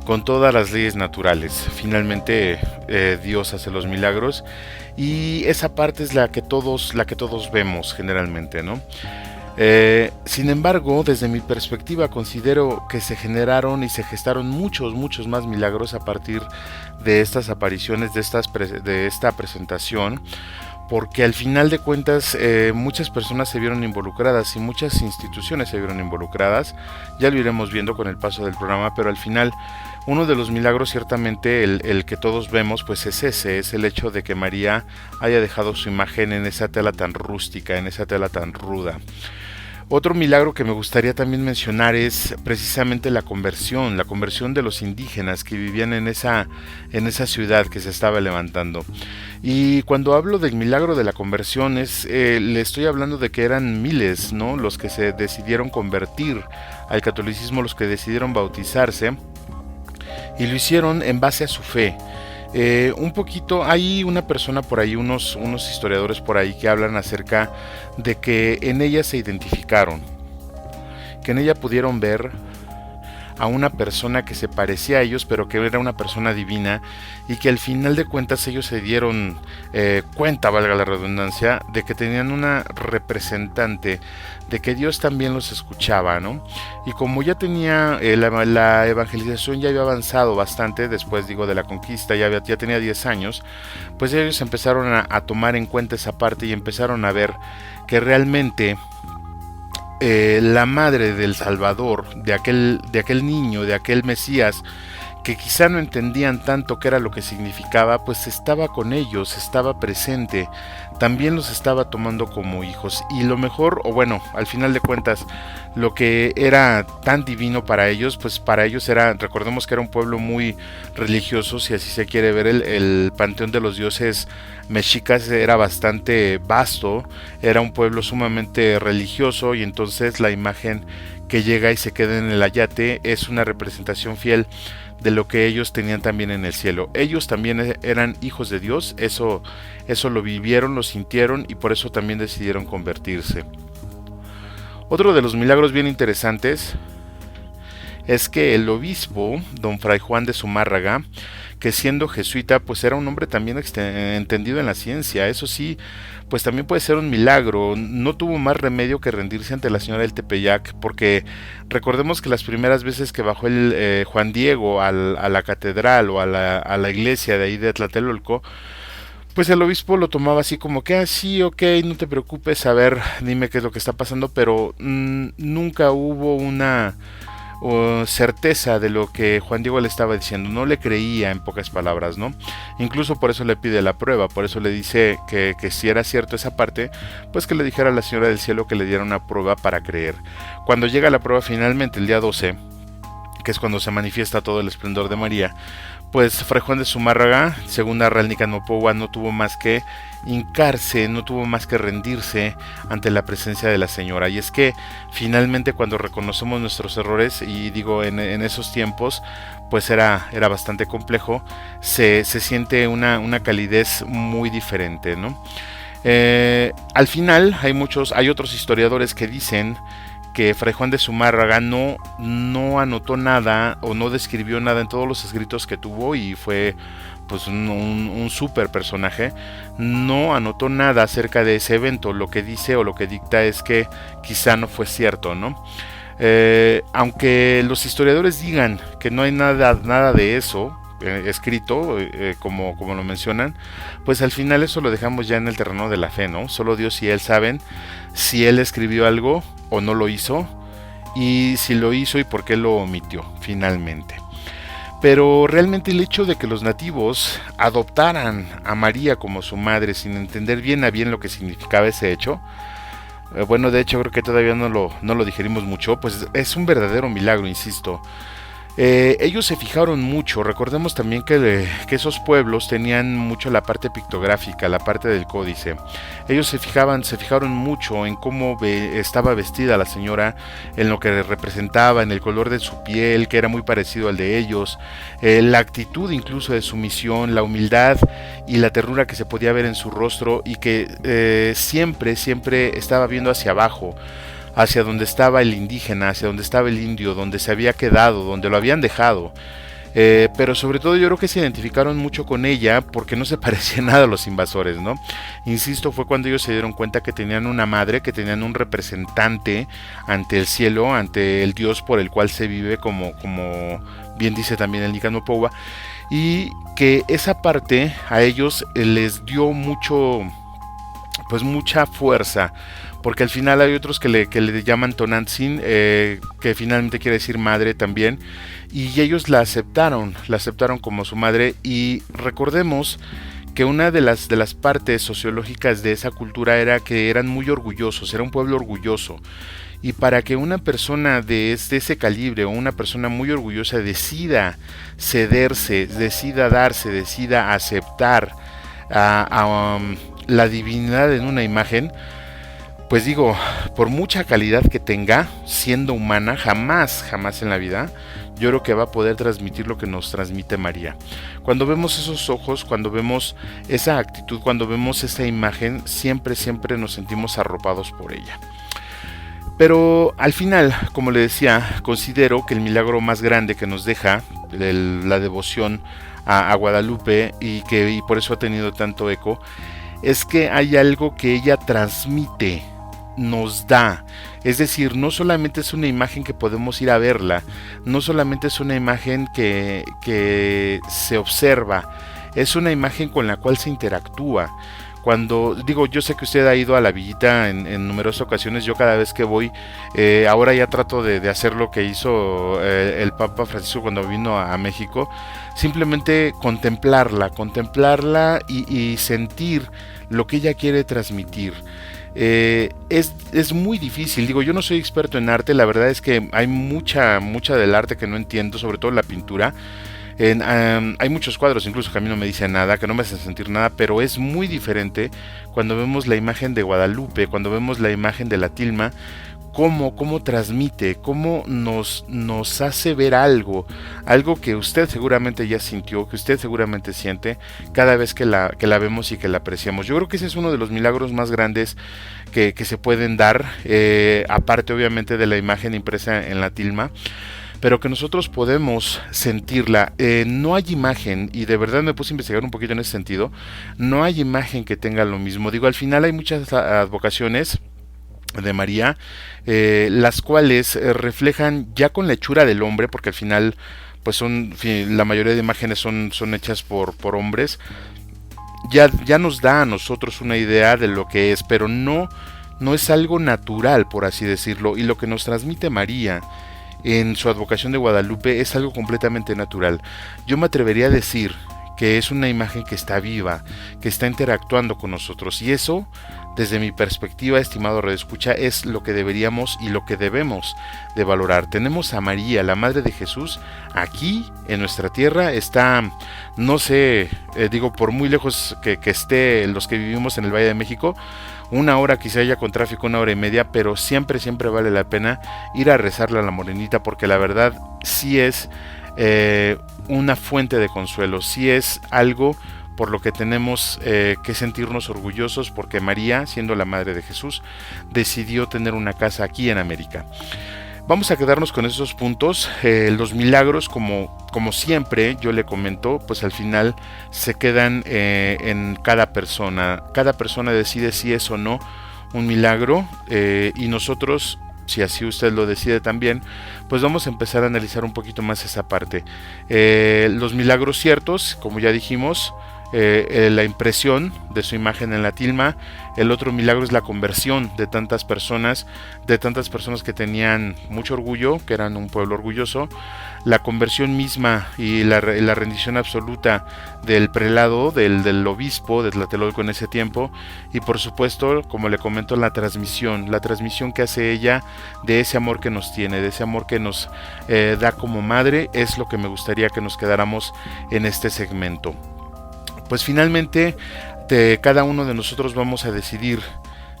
con todas las leyes naturales. Finalmente Dios hace los milagros y esa parte es la que todos vemos generalmente, ¿no? Sin embargo, desde mi perspectiva considero que se generaron y se gestaron muchos más milagros a partir de estas apariciones, de esta presentación, porque al final de cuentas muchas personas se vieron involucradas y muchas instituciones se vieron involucradas. Ya lo iremos viendo con el paso del programa, pero al final uno de los milagros, ciertamente el que todos vemos, pues es el hecho de que María haya dejado su imagen en esa tela tan rústica, en esa tela tan ruda. Otro milagro que me gustaría también mencionar es precisamente la conversión de los indígenas que vivían en esa ciudad que se estaba levantando. Y cuando hablo del milagro de la conversión le estoy hablando de que eran miles, ¿no?, los que se decidieron convertir al catolicismo, los que decidieron bautizarse, y lo hicieron en base a su fe. Un poquito, hay una persona por ahí, unos historiadores por ahí que hablan acerca de que en ella se identificaron, que en ella pudieron ver a una persona que se parecía a ellos, pero que era una persona divina, y que al final de cuentas ellos se dieron cuenta, valga la redundancia, de que tenían una representante, de que Dios también los escuchaba, ¿no? Y como ya tenía la evangelización ya había avanzado bastante, después de la conquista, ya tenía 10 años, pues ellos empezaron a tomar en cuenta esa parte y empezaron a ver que realmente la madre del Salvador, de aquel niño, de aquel Mesías, que quizá no entendían tanto qué era lo que significaba, pues estaba con ellos, estaba presente, también los estaba tomando como hijos. Y lo mejor, o bueno, al final de cuentas, lo que era tan divino para ellos, pues para ellos recordemos que era un pueblo muy religioso, si así se quiere ver, el panteón de los dioses mexicas era bastante vasto, era un pueblo sumamente religioso, y entonces la imagen que llega y se queda en el ayate es una representación fiel de lo que ellos tenían también en el cielo. Ellos también eran hijos de Dios, eso lo vivieron, lo sintieron, y por eso también decidieron convertirse. Otro de los milagros bien interesantes es que el obispo, don Fray Juan de Zumárraga, que siendo jesuita, pues era un hombre también entendido en la ciencia. Eso sí, pues también puede ser un milagro. No tuvo más remedio que rendirse ante la señora del Tepeyac, porque recordemos que las primeras veces que bajó el Juan Diego a la catedral o a la iglesia de ahí de Tlatelolco, pues el obispo lo tomaba así como que, sí, ok, no te preocupes, a ver, dime qué es lo que está pasando, pero nunca hubo una certeza de lo que Juan Diego le estaba diciendo, no le creía, en pocas palabras, ¿no? Incluso por eso le pide la prueba, por eso le dice que si era cierto esa parte, pues que le dijera a la señora del cielo que le diera una prueba para creer. Cuando llega la prueba finalmente, el día 12, que es cuando se manifiesta todo el esplendor de María, pues Fray Juan de Zumárraga, según narra el Nicanor, no tuvo más que hincarse, no tuvo más que rendirse ante la presencia de la señora. Y es que finalmente cuando reconocemos nuestros errores, y digo en esos tiempos, pues era bastante complejo, se siente una calidez muy diferente, ¿no? Al final hay otros historiadores que dicen que Fray Juan de Zumárraga no anotó nada o no describió nada en todos los escritos que tuvo, y fue pues un súper personaje. No anotó nada acerca de ese evento. Lo que dice o lo que dicta es que quizá no fue cierto, ¿no? Aunque los historiadores digan que no hay nada de eso escrito, como lo mencionan, pues al final eso lo dejamos ya en el terreno de la fe, ¿no? Solo Dios y Él saben si Él escribió algo o no lo hizo, y si lo hizo y por qué lo omitió finalmente. Pero realmente el hecho de que los nativos adoptaran a María como su madre sin entender bien a bien lo que significaba ese hecho, bueno, de hecho creo que todavía no lo digerimos mucho, pues es un verdadero milagro, insisto. Ellos se fijaron mucho, recordemos también que esos pueblos tenían mucho la parte pictográfica, la parte del códice. Ellos se fijaron mucho en cómo estaba vestida la señora, en lo que representaba, en el color de su piel, que era muy parecido al de ellos, la actitud incluso de su misión, la humildad y la ternura que se podía ver en su rostro, y que siempre estaba viendo hacia abajo, hacia donde estaba el indígena, hacia donde estaba el indio, donde se había quedado, donde lo habían dejado. pero sobre todo yo creo que se identificaron mucho con ella porque no se parecía nada a los invasores, ¿no? Insisto, fue cuando ellos se dieron cuenta que tenían una madre, que tenían un representante ante el cielo, ante el Dios por el cual se vive, como bien dice también el Nicanor Pouba, y que esa parte a ellos les dio mucha fuerza, porque al final hay otros que le llaman Tonantzin, que finalmente quiere decir madre también, y ellos la aceptaron como su madre. Y recordemos que una de las partes sociológicas de esa cultura era que eran muy orgullosos, era un pueblo orgulloso. Y para que una persona de ese calibre o una persona muy orgullosa decida cederse, decida darse, decida aceptar la divinidad en una imagen, pues digo, por mucha calidad que tenga, siendo humana, jamás en la vida, yo creo que va a poder transmitir lo que nos transmite María. Cuando vemos esos ojos, cuando vemos esa actitud, cuando vemos esa imagen, siempre nos sentimos arropados por ella. Pero al final, como le decía, considero que el milagro más grande que nos deja la devoción a Guadalupe, y por eso ha tenido tanto eco, es que hay algo que ella transmite, nos da. Es decir, no solamente es una imagen que podemos ir a verla, no solamente es una imagen que se observa, es una imagen con la cual se interactúa. Cuando digo, yo sé que usted ha ido a la villita en numerosas ocasiones. Yo cada vez que voy, ahora ya trato de hacer lo que hizo el Papa Francisco cuando vino a México, simplemente contemplarla y sentir lo que ella quiere transmitir. Es muy difícil, digo, yo no soy experto en arte, la verdad es que hay mucha del arte que no entiendo, sobre todo la pintura. Hay muchos cuadros incluso que a mí no me dicen nada, que no me hacen sentir nada, pero es muy diferente cuando vemos la imagen de Guadalupe, cuando vemos la imagen de la tilma, cómo transmite, cómo nos hace ver algo que usted seguramente ya sintió, que usted seguramente siente cada vez que la vemos y que la apreciamos. Yo creo que ese es uno de los milagros más grandes que se pueden dar, aparte obviamente de la imagen impresa en la tilma, pero que nosotros podemos sentirla. No hay imagen, y de verdad me puse a investigar un poquito en ese sentido, no hay imagen que tenga lo mismo. Digo, al final hay muchas advocaciones de María, las cuales reflejan ya con la hechura del hombre, porque al final pues la mayoría de imágenes son hechas por hombres, ya nos da a nosotros una idea de lo que es, pero no es algo natural, por así decirlo. Y lo que nos transmite María en su advocación de Guadalupe es algo completamente natural. Yo me atrevería a decir que es una imagen que está viva, que está interactuando con nosotros, y eso, desde mi perspectiva, estimado redescucha, es lo que deberíamos y lo que debemos de valorar. Tenemos a María, la Madre de Jesús, aquí en nuestra tierra. Está, no sé, digo, por muy lejos que esté los que vivimos en el Valle de México, una hora quizá haya con tráfico, 1 hora y media, pero siempre vale la pena ir a rezarle a la Morenita, porque la verdad sí es una fuente de consuelo, sí es algo por lo que tenemos que sentirnos orgullosos, porque María, siendo la Madre de Jesús, decidió tener una casa aquí en América. Vamos a quedarnos con esos puntos. Los milagros, como siempre yo le comento, pues al final se quedan en cada persona. Cada persona decide si es o no un milagro, y nosotros, si así usted lo decide también, pues vamos a empezar a analizar un poquito más esa parte. Los milagros ciertos, como ya dijimos, la impresión de su imagen en la tilma. El otro milagro es la conversión de tantas personas que tenían mucho orgullo, que eran un pueblo orgulloso. La conversión misma y la rendición absoluta del prelado, del obispo de Tlatelolco en ese tiempo. Y por supuesto, como le comento, la transmisión que hace ella de ese amor que nos tiene, de ese amor que nos da como madre, es lo que me gustaría que nos quedáramos en este segmento. Pues finalmente cada uno de nosotros vamos a decidir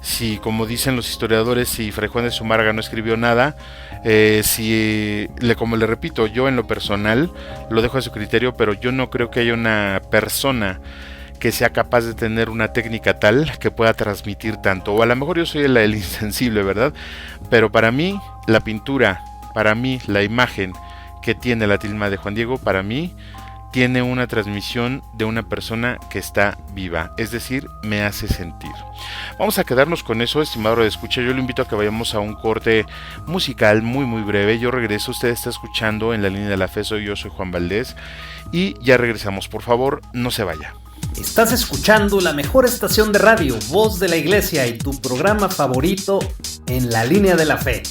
si, como dicen los historiadores, si Fray Juan de Zumárraga no escribió nada, como le repito, yo en lo personal lo dejo a su criterio, pero yo no creo que haya una persona que sea capaz de tener una técnica tal que pueda transmitir tanto, o a lo mejor yo soy el insensible, ¿verdad? Pero para mí la pintura, para mí la imagen que tiene la tilma de Juan Diego, para mí, tiene una transmisión de una persona que está viva, es decir, me hace sentir. Vamos a quedarnos con eso, estimado radioescucha. Yo le invito a que vayamos a un corte musical muy breve. Yo regreso, usted está escuchando En la Línea de la Fe, yo soy Juan Valdés y ya regresamos. Por favor, no se vaya. Estás escuchando la mejor estación de radio, Voz de la Iglesia, y tu programa favorito, En la Línea de la Fe.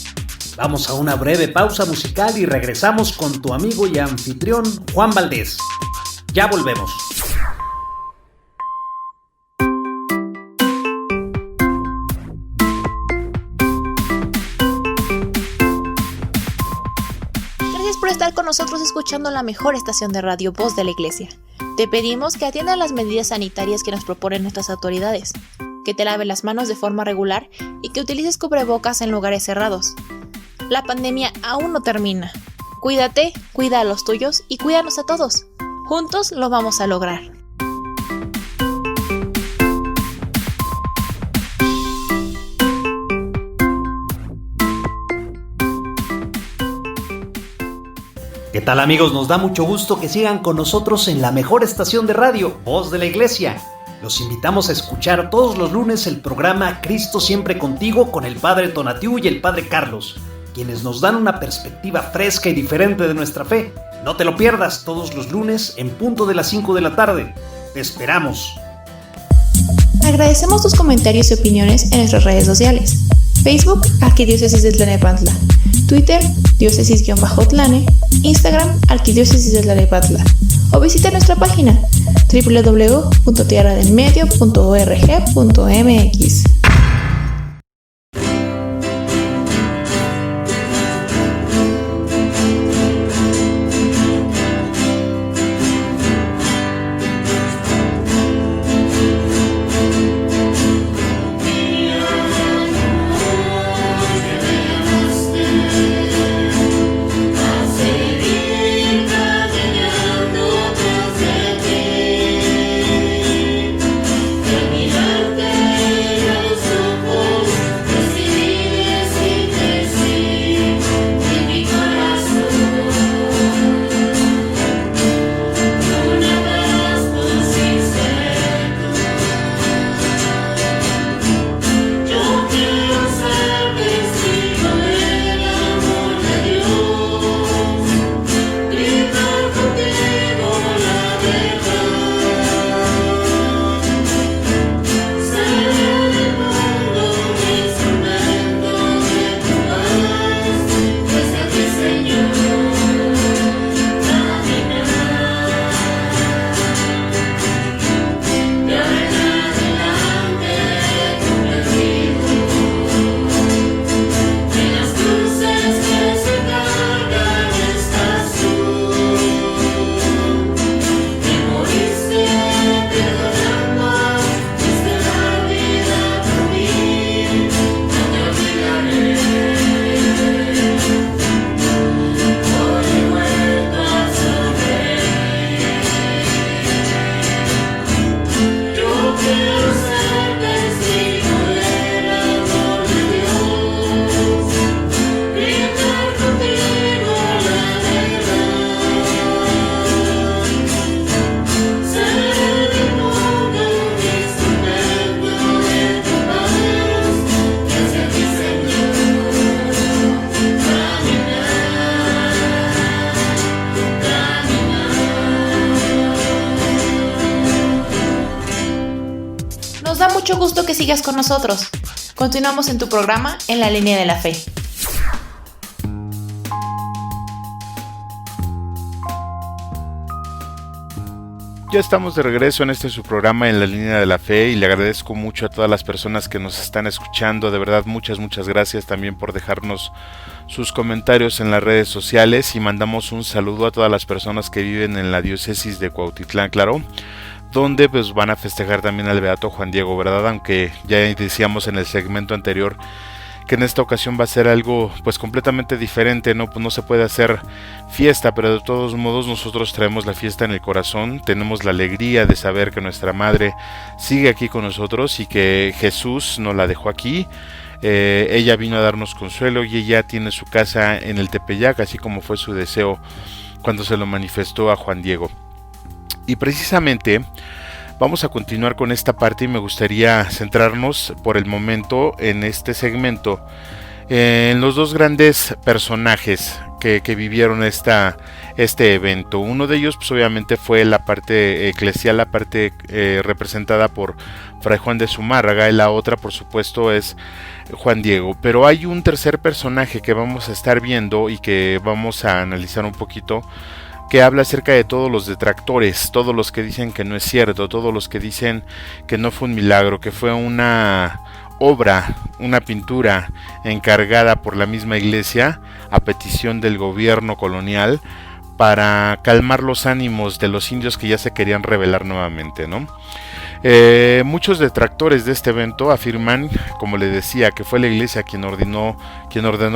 Vamos a una breve pausa musical y regresamos con tu amigo y anfitrión Juan Valdés. Ya volvemos. Gracias por estar con nosotros escuchando la mejor estación de radio, Voz de la Iglesia. Te pedimos que atiendas las medidas sanitarias que nos proponen nuestras autoridades, que te laves las manos de forma regular y que utilices cubrebocas en lugares cerrados. La pandemia aún no termina. Cuídate, cuida a los tuyos y cuídanos a todos. Juntos lo vamos a lograr. ¿Qué tal, amigos? Nos da mucho gusto que sigan con nosotros en la mejor estación de radio, Voz de la Iglesia. Los invitamos a escuchar todos los lunes el programa Cristo Siempre Contigo con el Padre Tonatiuh y el Padre Carlos, quienes nos dan una perspectiva fresca y diferente de nuestra fe. No te lo pierdas, todos los lunes en punto de las 5 de la tarde. Te esperamos. Agradecemos tus comentarios y opiniones en nuestras redes sociales. Facebook, Arquidiócesis de Tlalnepantla. Twitter, diócesis-tlane. Instagram, Arquidiócesis de Tlalnepantla. O visita nuestra página www.tierradelmedio.org.mx. Nos da mucho gusto que sigas con nosotros. Continuamos en tu programa En la Línea de la Fe. Ya estamos de regreso en este su programa En la Línea de la Fe y le agradezco mucho a todas las personas que nos están escuchando. De verdad, muchas gracias también por dejarnos sus comentarios en las redes sociales y mandamos un saludo a todas las personas que viven en la diócesis de Cuautitlán, claro, donde pues van a festejar también al Beato Juan Diego, ¿verdad? Aunque ya decíamos en el segmento anterior que en esta ocasión va a ser algo pues completamente diferente, ¿no? Pues no se puede hacer fiesta, pero de todos modos nosotros traemos la fiesta en el corazón, tenemos la alegría de saber que nuestra madre sigue aquí con nosotros y que Jesús nos la dejó aquí. Ella vino a darnos consuelo y ella tiene su casa en el Tepeyac, así como fue su deseo cuando se lo manifestó a Juan Diego. Y precisamente vamos a continuar con esta parte y me gustaría centrarnos por el momento en este segmento en los dos grandes personajes que vivieron este evento. Uno de ellos pues obviamente fue la parte eclesial, la parte representada por Fray Juan de Zumárraga, y la otra por supuesto es Juan Diego. Pero hay un tercer personaje que vamos a estar viendo y que vamos a analizar un poquito, que habla acerca de todos los detractores, todos los que dicen que no es cierto, todos los que dicen que no fue un milagro, que fue una obra, una pintura encargada por la misma iglesia a petición del gobierno colonial para calmar los ánimos de los indios que ya se querían rebelar nuevamente, ¿no? Muchos detractores de este evento afirman, como le decía, que fue la iglesia quien ordenó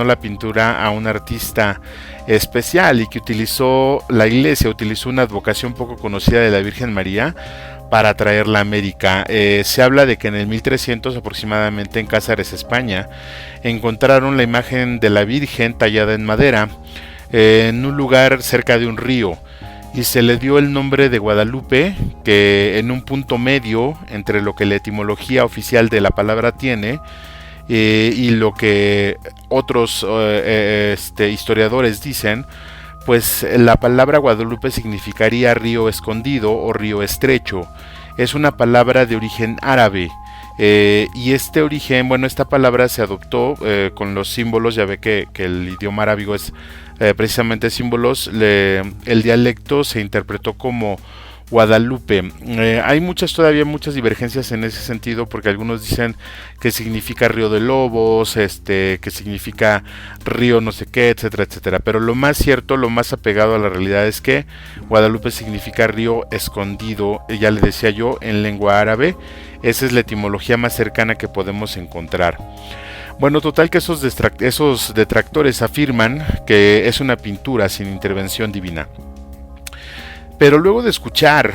la pintura a un artista especial y que la iglesia utilizó una advocación poco conocida de la Virgen María para traerla a América. Se habla de que en el 1300 aproximadamente en Cáceres, España, encontraron la imagen de la Virgen tallada en madera en un lugar cerca de un río, y se le dio el nombre de Guadalupe, que en un punto medio entre lo que la etimología oficial de la palabra tiene y lo que otros historiadores dicen, pues la palabra Guadalupe significaría río escondido o río estrecho. Es una palabra de origen árabe. Y este origen, bueno, esta palabra se adoptó con los símbolos. Ya ve que el idioma arábigo es precisamente símbolos. El dialecto se interpretó como Guadalupe. Hay todavía muchas divergencias en ese sentido, porque algunos dicen que significa río de lobos, que significa río no sé qué, etcétera, etcétera. Pero lo más cierto, lo más apegado a la realidad es que Guadalupe significa río escondido, ya le decía yo, en lengua árabe. Esa es la etimología más cercana que podemos encontrar. Bueno, total que esos detractores afirman que es una pintura sin intervención divina. Pero luego de escuchar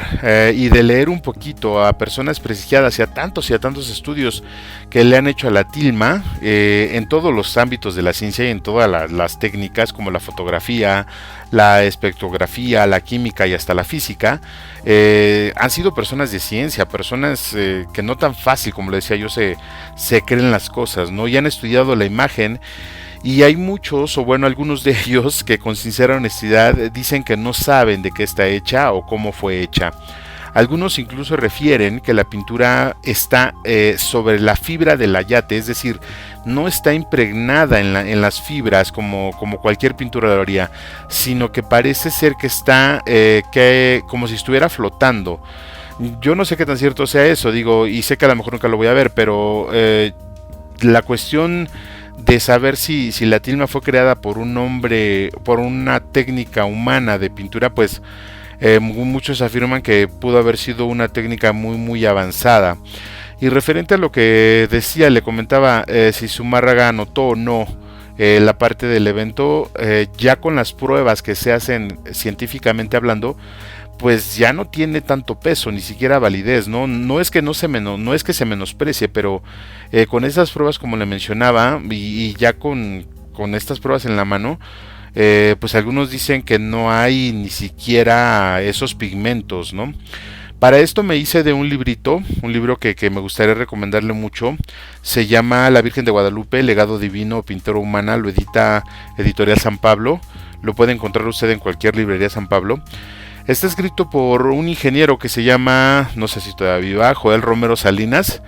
y de leer un poquito a personas prestigiadas y a tantos estudios que le han hecho a la tilma en todos los ámbitos de la ciencia y en todas las técnicas como la fotografía, la espectrografía, la química y hasta la física, han sido personas de ciencia, personas que no tan fácil, como le decía yo, se creen las cosas, ¿no? Y han estudiado la imagen. Y hay muchos, o bueno, algunos de ellos que con sincera honestidad dicen que no saben de qué está hecha o cómo fue hecha. Algunos incluso refieren que la pintura está sobre la fibra del ayate, es decir, no está impregnada en las fibras como cualquier pintura lo haría, sino que parece ser que está como si estuviera flotando. Yo no sé qué tan cierto sea eso, digo, y sé que a lo mejor nunca lo voy a ver, pero la cuestión de saber si la tilma fue creada por un hombre, por una técnica humana de pintura, pues muchos afirman que pudo haber sido una técnica muy muy avanzada. Y referente a lo que decía, le comentaba si Zumárraga anotó o no la parte del evento, ya con las pruebas que se hacen científicamente hablando, pues ya no tiene tanto peso, ni siquiera validez, ¿no? No es que se menosprecie, pero con esas pruebas, como le mencionaba, y ya con estas pruebas en la mano, pues algunos dicen que no hay ni siquiera esos pigmentos, ¿no? Para esto me hice de un libro que me gustaría recomendarle mucho. Se llama La Virgen de Guadalupe, legado divino, pintura humana. Lo edita Editorial San Pablo. Lo puede encontrar usted en cualquier librería San Pablo. Está escrito por un ingeniero que se llama, no sé si todavía viva, Joel Romero Salinas.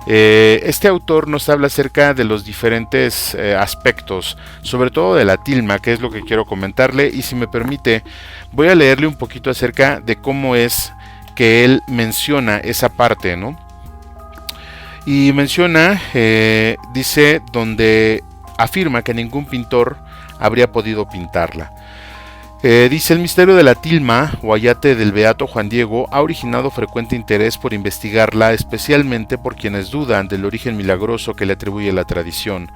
Este autor nos habla acerca de los diferentes aspectos, sobre todo de la tilma, que es lo que quiero comentarle. Y si me permite, voy a leerle un poquito acerca de cómo es que él menciona esa parte, ¿no? Y menciona, dice, donde afirma que ningún pintor habría podido pintarla. Dice: el misterio de la tilma o ayate del beato Juan Diego ha originado frecuente interés por investigarla, especialmente por quienes dudan del origen milagroso que le atribuye la tradición.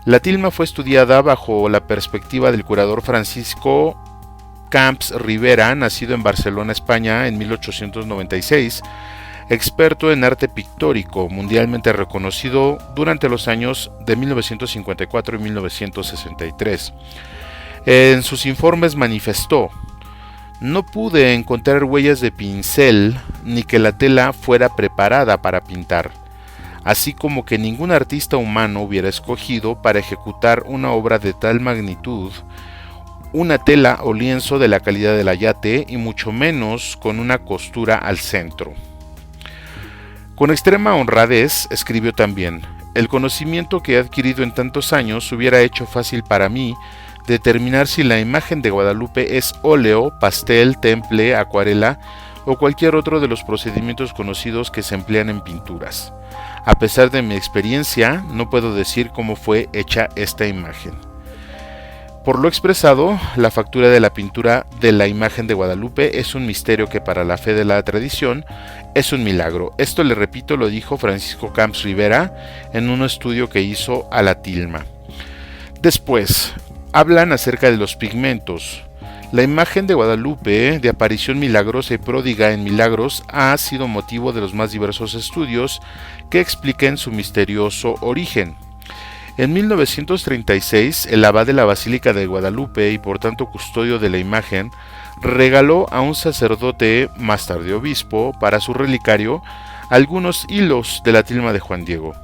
La tilma fue estudiada bajo la perspectiva del curador Francisco Camps Rivera, nacido en Barcelona, España, en 1896, experto en arte pictórico, mundialmente reconocido durante los años de 1954 y 1963. En sus informes manifestó: no pude encontrar huellas de pincel ni que la tela fuera preparada para pintar, así como que ningún artista humano hubiera escogido para ejecutar una obra de tal magnitud una tela o lienzo de la calidad del ayate, y mucho menos con una costura al centro. Con extrema honradez escribió también: el conocimiento que he adquirido en tantos años hubiera hecho fácil para mí determinar si la imagen de Guadalupe es óleo, pastel, temple, acuarela o cualquier otro de los procedimientos conocidos que se emplean en pinturas. A pesar de mi experiencia, no puedo decir cómo fue hecha esta imagen. Por lo expresado, la factura de la pintura de la imagen de Guadalupe es un misterio que para la fe de la tradición es un milagro. Esto, le repito, lo dijo Francisco Camps Rivera en un estudio que hizo a la tilma. Después, hablan acerca de los pigmentos. La imagen de Guadalupe, de aparición milagrosa y pródiga en milagros, ha sido motivo de los más diversos estudios que expliquen su misterioso origen. En 1936, el abad de la Basílica de Guadalupe y por tanto custodio de la imagen, regaló a un sacerdote, más tarde obispo, para su relicario, algunos hilos de la tilma de Juan Diego.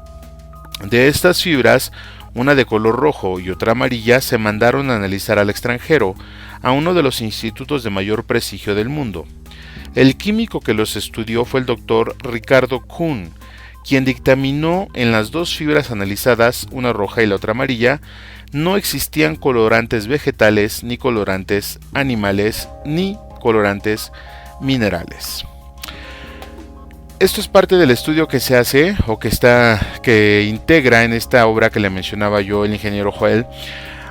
De estas fibras, una de color rojo y otra amarilla, se mandaron a analizar al extranjero, a uno de los institutos de mayor prestigio del mundo. El químico que los estudió fue el doctor Ricardo Kuhn, quien dictaminó en las dos fibras analizadas, una roja y la otra amarilla, no existían colorantes vegetales, ni colorantes animales, ni colorantes minerales. Esto es parte del estudio que se hace o que integra en esta obra que le mencionaba yo, el ingeniero Joel,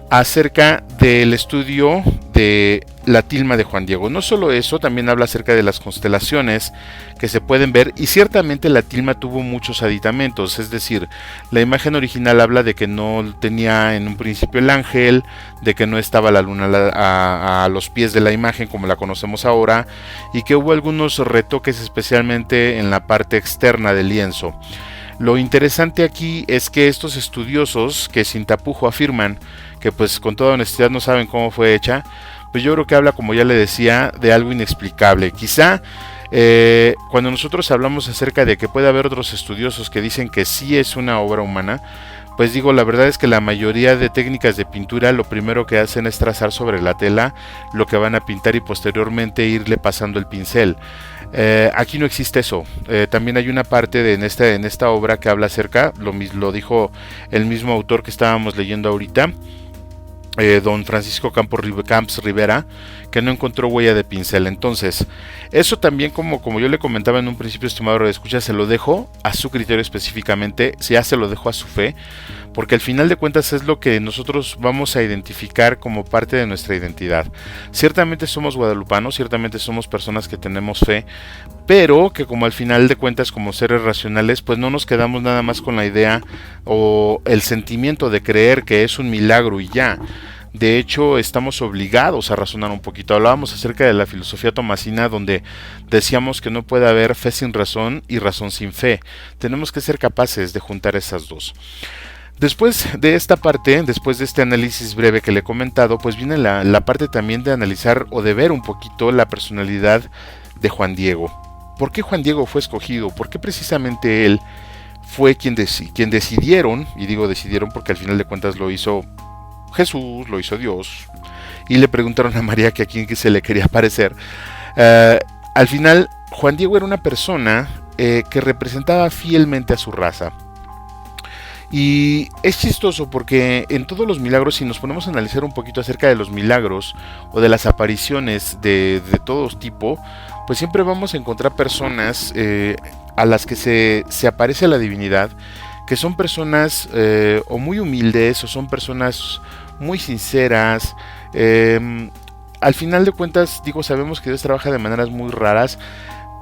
acerca del estudio de la tilma de Juan Diego. No solo eso, también habla acerca de las constelaciones que se pueden ver, y ciertamente la tilma tuvo muchos aditamentos, es decir, la imagen original habla de que no tenía en un principio el ángel, de que no estaba la luna a los pies de la imagen como la conocemos ahora, y que hubo algunos retoques especialmente en la parte externa del lienzo. Lo interesante aquí es que estos estudiosos, que sin tapujo afirman que pues con toda honestidad no saben cómo fue hecha, pues yo creo que habla, como ya le decía, de algo inexplicable. Quizá cuando nosotros hablamos acerca de que puede haber otros estudiosos que dicen que sí es una obra humana, pues digo, la verdad es que la mayoría de técnicas de pintura lo primero que hacen es trazar sobre la tela lo que van a pintar y posteriormente irle pasando el pincel. Aquí no existe eso. También hay una parte en esta obra que habla acerca, lo dijo el mismo autor que estábamos leyendo ahorita, don Francisco Camps Rivera, que no encontró huella de pincel. Entonces, eso también, como yo le comentaba en un principio, estimado radioescucha, se lo dejo a su criterio específicamente, ya se lo dejo a su fe, porque al final de cuentas es lo que nosotros vamos a identificar como parte de nuestra identidad. Ciertamente somos guadalupanos, ciertamente somos personas que tenemos fe, pero que como al final de cuentas, como seres racionales, pues no nos quedamos nada más con la idea o el sentimiento de creer que es un milagro y ya. De hecho, estamos obligados a razonar un poquito. Hablábamos acerca de la filosofía tomasina, donde decíamos que no puede haber fe sin razón y razón sin fe. Tenemos que ser capaces de juntar esas dos. Después de esta parte, después de este análisis breve que le he comentado, pues viene la parte también de analizar o de ver un poquito la personalidad de Juan Diego. ¿Por qué Juan Diego fue escogido? ¿Por qué precisamente él fue quien decidieron, y digo decidieron porque al final de cuentas lo hizo Jesús, lo hizo Dios, y le preguntaron a María que a quién se le quería parecer? Al final, Juan Diego era una persona que representaba fielmente a su raza. Y es chistoso porque en todos los milagros, si nos ponemos a analizar un poquito acerca de los milagros o de las apariciones de todo tipo, pues siempre vamos a encontrar personas a las que se aparece la divinidad, que son personas o muy humildes, o son personas muy sinceras, al final de cuentas, digo, sabemos que Dios trabaja de maneras muy raras,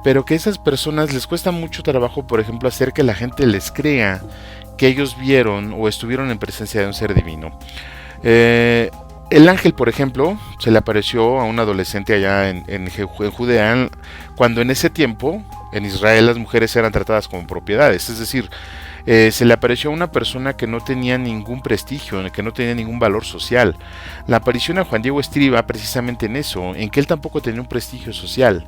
pero que a esas personas les cuesta mucho trabajo, por ejemplo, hacer que la gente les crea que ellos vieron o estuvieron en presencia de un ser divino. El ángel, por ejemplo, se le apareció a un adolescente allá en Judea, cuando en ese tiempo, en Israel, las mujeres eran tratadas como propiedades, es decir, se le apareció a una persona que no tenía ningún prestigio, que no tenía ningún valor social. La aparición a Juan Diego estriba precisamente en eso, en que él tampoco tenía un prestigio social,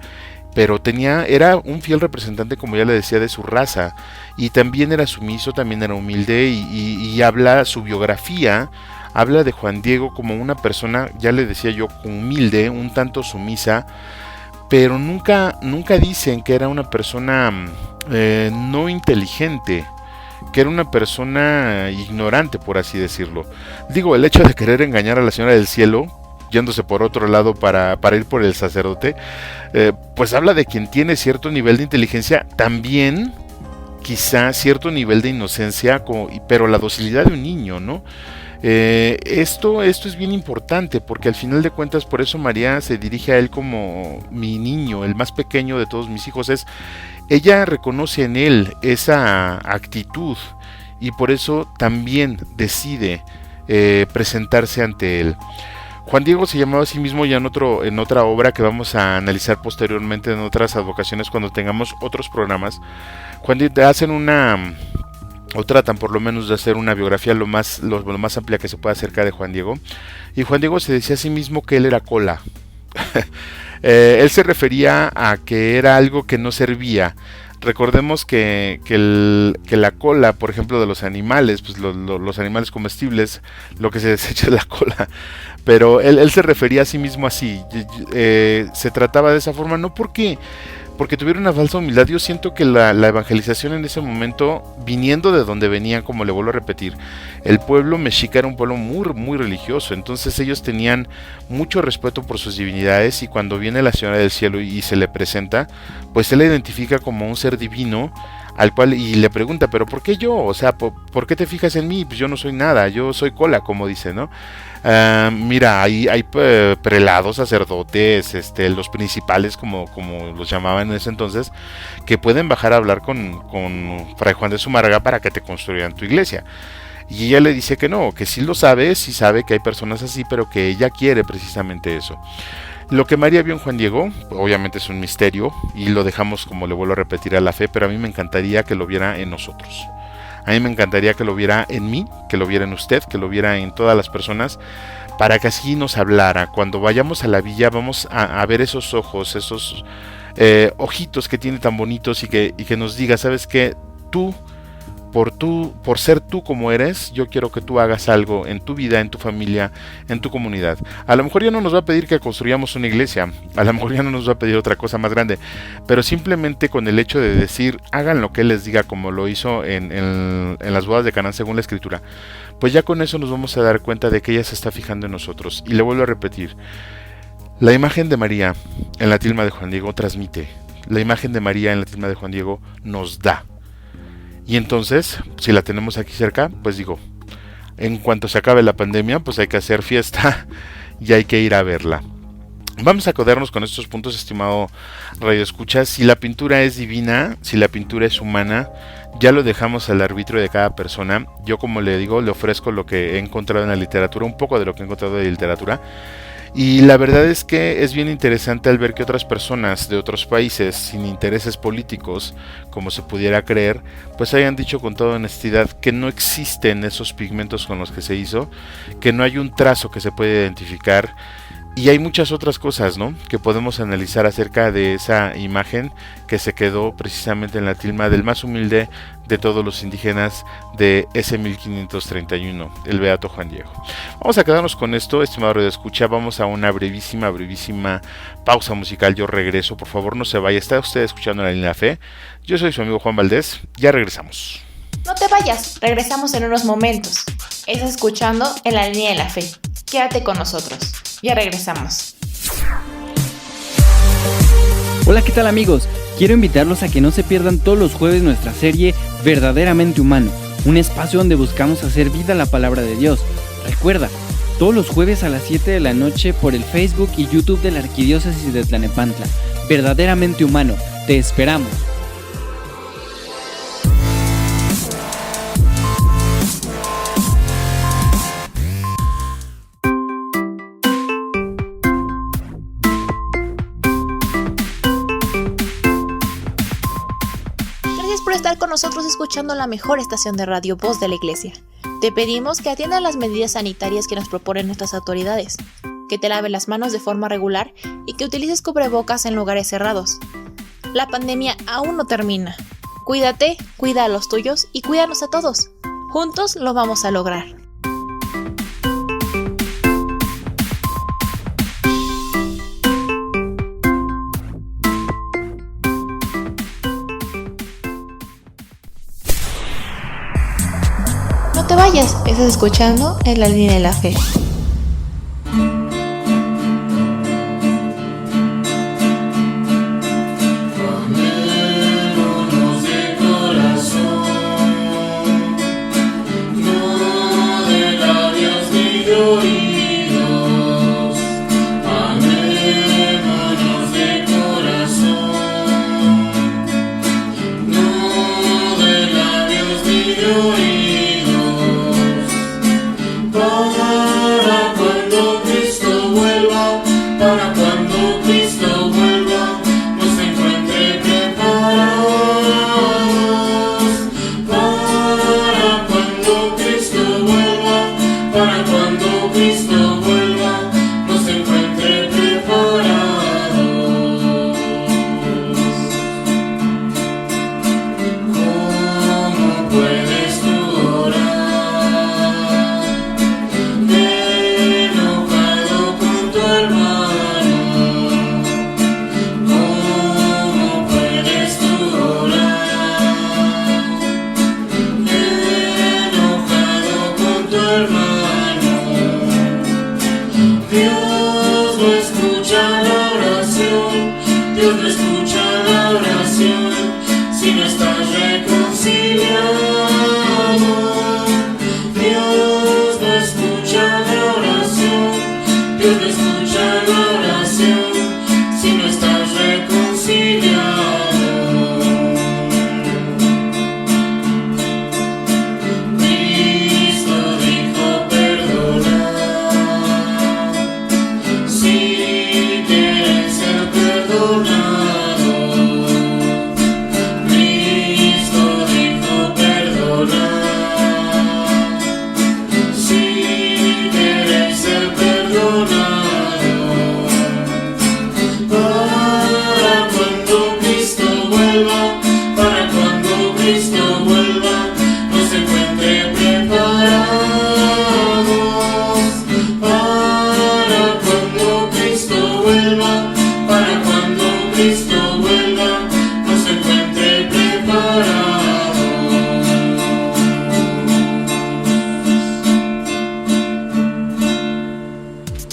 pero era un fiel representante, como ya le decía, de su raza, y también era sumiso, también era humilde, y habla su biografía, habla de Juan Diego como una persona, ya le decía yo, humilde, un tanto sumisa, pero nunca dicen que era una persona no inteligente, que era una persona ignorante, por así decirlo. Digo, el hecho de querer engañar a la Señora del Cielo, yéndose por otro lado para ir por el sacerdote, pues habla de quien tiene cierto nivel de inteligencia, también quizá cierto nivel de inocencia, pero la docilidad de un niño, ¿no? Esto es bien importante, porque al final de cuentas, por eso María se dirige a él como mi niño, el más pequeño de todos mis hijos. Ella reconoce en él esa actitud, y por eso también decide presentarse ante él. Juan Diego se llamaba a sí mismo ya en otra obra que vamos a analizar posteriormente en otras advocaciones cuando tengamos otros programas. Tratan por lo menos de hacer una biografía lo más amplia que se pueda acerca de Juan Diego. Y Juan Diego se decía a sí mismo que él era cola. Él se refería a que era algo que no servía. Recordemos que la cola, por ejemplo, de los animales, pues los animales comestibles, lo que se desecha es la cola. Pero él se refería a sí mismo así. Se trataba de esa forma, no porque tuvieron una falsa humildad. Yo siento que la evangelización en ese momento, viniendo de donde venían, como le vuelvo a repetir, el pueblo mexica era un pueblo muy, muy religioso, entonces ellos tenían mucho respeto por sus divinidades, y cuando viene la Señora del Cielo y se le presenta, pues él la identifica como un ser divino, al cual, y le pregunta, pero ¿por qué yo? O sea, ¿por qué te fijas en mí? Pues yo no soy nada, yo soy cola, como dice, ¿no? Mira, hay prelados, sacerdotes, los principales, como los llamaban en ese entonces, que pueden bajar a hablar con Fray Juan de Zumárraga para que te construyan tu iglesia. Y ella le dice que no, que sí lo sabe, sí sabe que hay personas así, pero que ella quiere precisamente eso. Lo que María vio en Juan Diego, obviamente es un misterio, y lo dejamos, como le vuelvo a repetir, a la fe, pero a mí me encantaría que lo viera en nosotros. A mí me encantaría que lo viera en mí, que lo viera en usted, que lo viera en todas las personas, para que así nos hablara. Cuando vayamos a la villa vamos a ver esos ojos, esos ojitos que tiene tan bonitos, y que nos diga, ¿sabes qué? Por ser tú como eres, yo quiero que tú hagas algo en tu vida, en tu familia, en tu comunidad. A lo mejor ya no nos va a pedir que construyamos una iglesia, a lo mejor ya no nos va a pedir otra cosa más grande, pero simplemente con el hecho de decir, hagan lo que Él les diga, como lo hizo en las bodas de Caná según la Escritura, pues ya con eso nos vamos a dar cuenta de que ella se está fijando en nosotros. Y le vuelvo a repetir, la imagen de María en la tilma de Juan Diego transmite, la imagen de María en la tilma de Juan Diego nos da. Y entonces, si la tenemos aquí cerca, pues digo, en cuanto se acabe la pandemia, pues hay que hacer fiesta y hay que ir a verla. Vamos a acodarnos con estos puntos, estimado Radio Escucha. Si la pintura es divina, si la pintura es humana, ya lo dejamos al arbitrio de cada persona. Yo, como le digo, le ofrezco lo que he encontrado en la literatura, un poco de lo que he encontrado de literatura. Y la verdad es que es bien interesante al ver que otras personas de otros países, sin intereses políticos, como se pudiera creer, pues hayan dicho con toda honestidad que no existen esos pigmentos con los que se hizo, que no hay un trazo que se puede identificar. Y hay muchas otras cosas, ¿no?, que podemos analizar acerca de esa imagen que se quedó precisamente en la tilma del más humilde de todos los indígenas de ese 1531, el Beato Juan Diego. Vamos a quedarnos con esto, estimado Radio Escucha. Vamos a una brevísima pausa musical. Yo regreso, por favor no se vaya. Está usted escuchando La Línea de la Fe. Yo soy su amigo Juan Valdés. Ya regresamos. No te vayas, regresamos en unos momentos. Estás escuchando En la Línea de la Fe. Quédate con nosotros. Ya regresamos. Hola, ¿qué tal, amigos? Quiero invitarlos a que no se pierdan todos los jueves nuestra serie Verdaderamente Humano, un espacio donde buscamos hacer vida a la palabra de Dios. Recuerda, todos los jueves a las 7 de la noche por el Facebook y YouTube de la Arquidiócesis de Tlalnepantla. Verdaderamente humano, te esperamos. Gracias por estar con nosotros escuchando la mejor estación de radio, Voz de la Iglesia. Te pedimos que atiendas las medidas sanitarias que nos proponen nuestras autoridades, que te laves las manos de forma regular y que utilices cubrebocas en lugares cerrados. La pandemia aún no termina. Cuídate, cuida a los tuyos y cuídanos a todos. Juntos lo vamos a lograr. No te vayas, estás escuchando En la Línea de la Fe.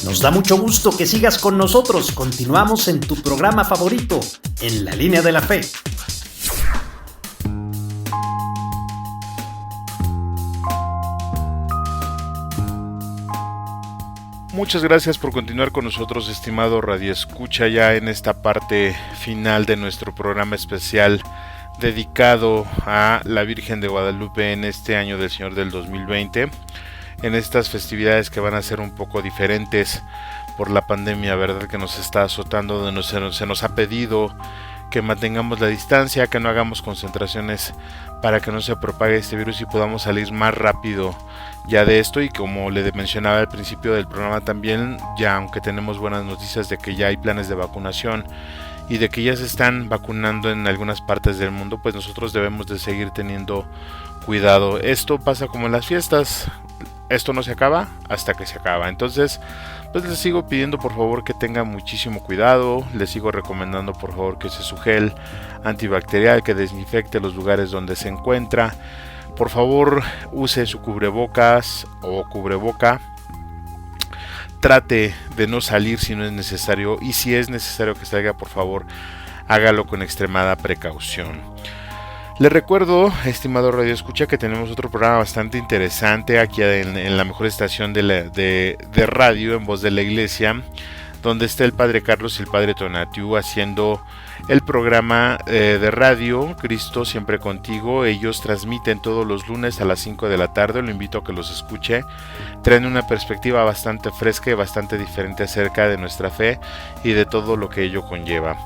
Nos da mucho gusto que sigas con nosotros. Continuamos en tu programa favorito, En la Línea de la Fe. Muchas gracias por continuar con nosotros, estimado radioescucha, ya en esta parte final de nuestro programa especial dedicado a la Virgen de Guadalupe en este año del Señor del 2020. En estas festividades que van a ser un poco diferentes por la pandemia, ¿verdad?, que nos está azotando, donde se nos ha pedido que mantengamos la distancia, que no hagamos concentraciones para que no se propague este virus y podamos salir más rápido ya de esto. Y como le mencionaba al principio del programa también, ya aunque tenemos buenas noticias de que ya hay planes de vacunación y de que ya se están vacunando en algunas partes del mundo, pues nosotros debemos de seguir teniendo cuidado. Esto pasa como en las fiestas, esto no se acaba hasta que se acaba. Entonces, pues les sigo pidiendo por favor que tengan muchísimo cuidado. Les sigo recomendando por favor que use su gel antibacterial, que desinfecte los lugares donde se encuentra. Por favor, use su cubrebocas o cubreboca. Trate de no salir si no es necesario, y si es necesario que salga, por favor, hágalo con extremada precaución. Les recuerdo, estimado Radio Escucha, que tenemos otro programa bastante interesante aquí en la mejor estación de radio, en Voz de la Iglesia, donde está el Padre Carlos y el Padre Tonatiu haciendo el programa de radio Cristo Siempre Contigo. Ellos transmiten todos los lunes a las 5 de la tarde, lo invito a que los escuche. Traen una perspectiva bastante fresca y bastante diferente acerca de nuestra fe y de todo lo que ello conlleva.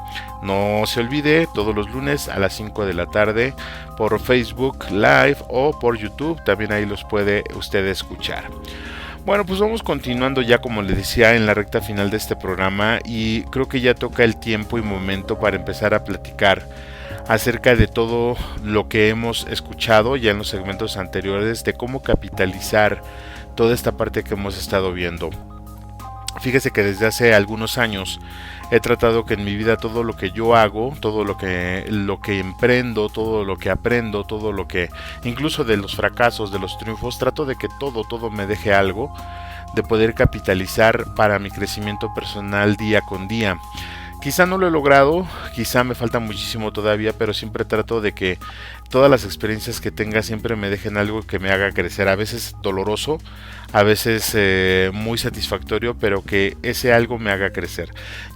No se olvide, todos los lunes a las 5 de la tarde por Facebook Live o por YouTube, también ahí los puede usted escuchar. Bueno, pues vamos continuando ya, como les decía, en la recta final de este programa, y creo que ya toca el tiempo y momento para empezar a platicar acerca de todo lo que hemos escuchado ya en los segmentos anteriores, de cómo capitalizar toda esta parte que hemos estado viendo. Fíjese que desde hace algunos años he tratado que en mi vida todo lo que yo hago, todo lo que emprendo, todo lo que aprendo, todo lo que, incluso de los fracasos, de los triunfos, trato de que todo me deje algo, de poder capitalizar para mi crecimiento personal día con día. Quizá no lo he logrado, quizá me falta muchísimo todavía, pero siempre trato de que todas las experiencias que tenga siempre me dejen algo que me haga crecer, a veces doloroso, a veces muy satisfactorio, pero que ese algo me haga crecer.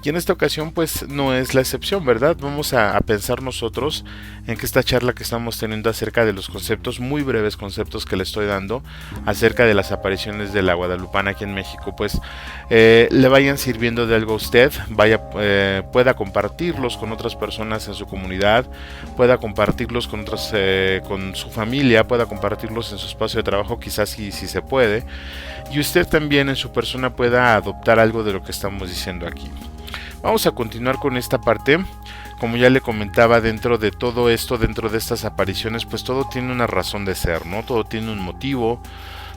Y en esta ocasión pues no es la excepción, ¿verdad? Vamos a pensar nosotros en que esta charla que estamos teniendo acerca de los conceptos, muy breves conceptos que le estoy dando acerca de las apariciones de la Guadalupana aquí en México, pues le vayan sirviendo de algo a usted, pueda compartirlos con otras personas en su comunidad, pueda compartirlos con otras, con su familia, pueda compartirlos en su espacio de trabajo, quizás si se puede, y usted también en su persona pueda adoptar algo de lo que estamos diciendo aquí. Vamos a continuar con esta parte. Como ya le comentaba, dentro de todo esto, dentro de estas apariciones, pues todo tiene una razón de ser, ¿no? Todo tiene un motivo,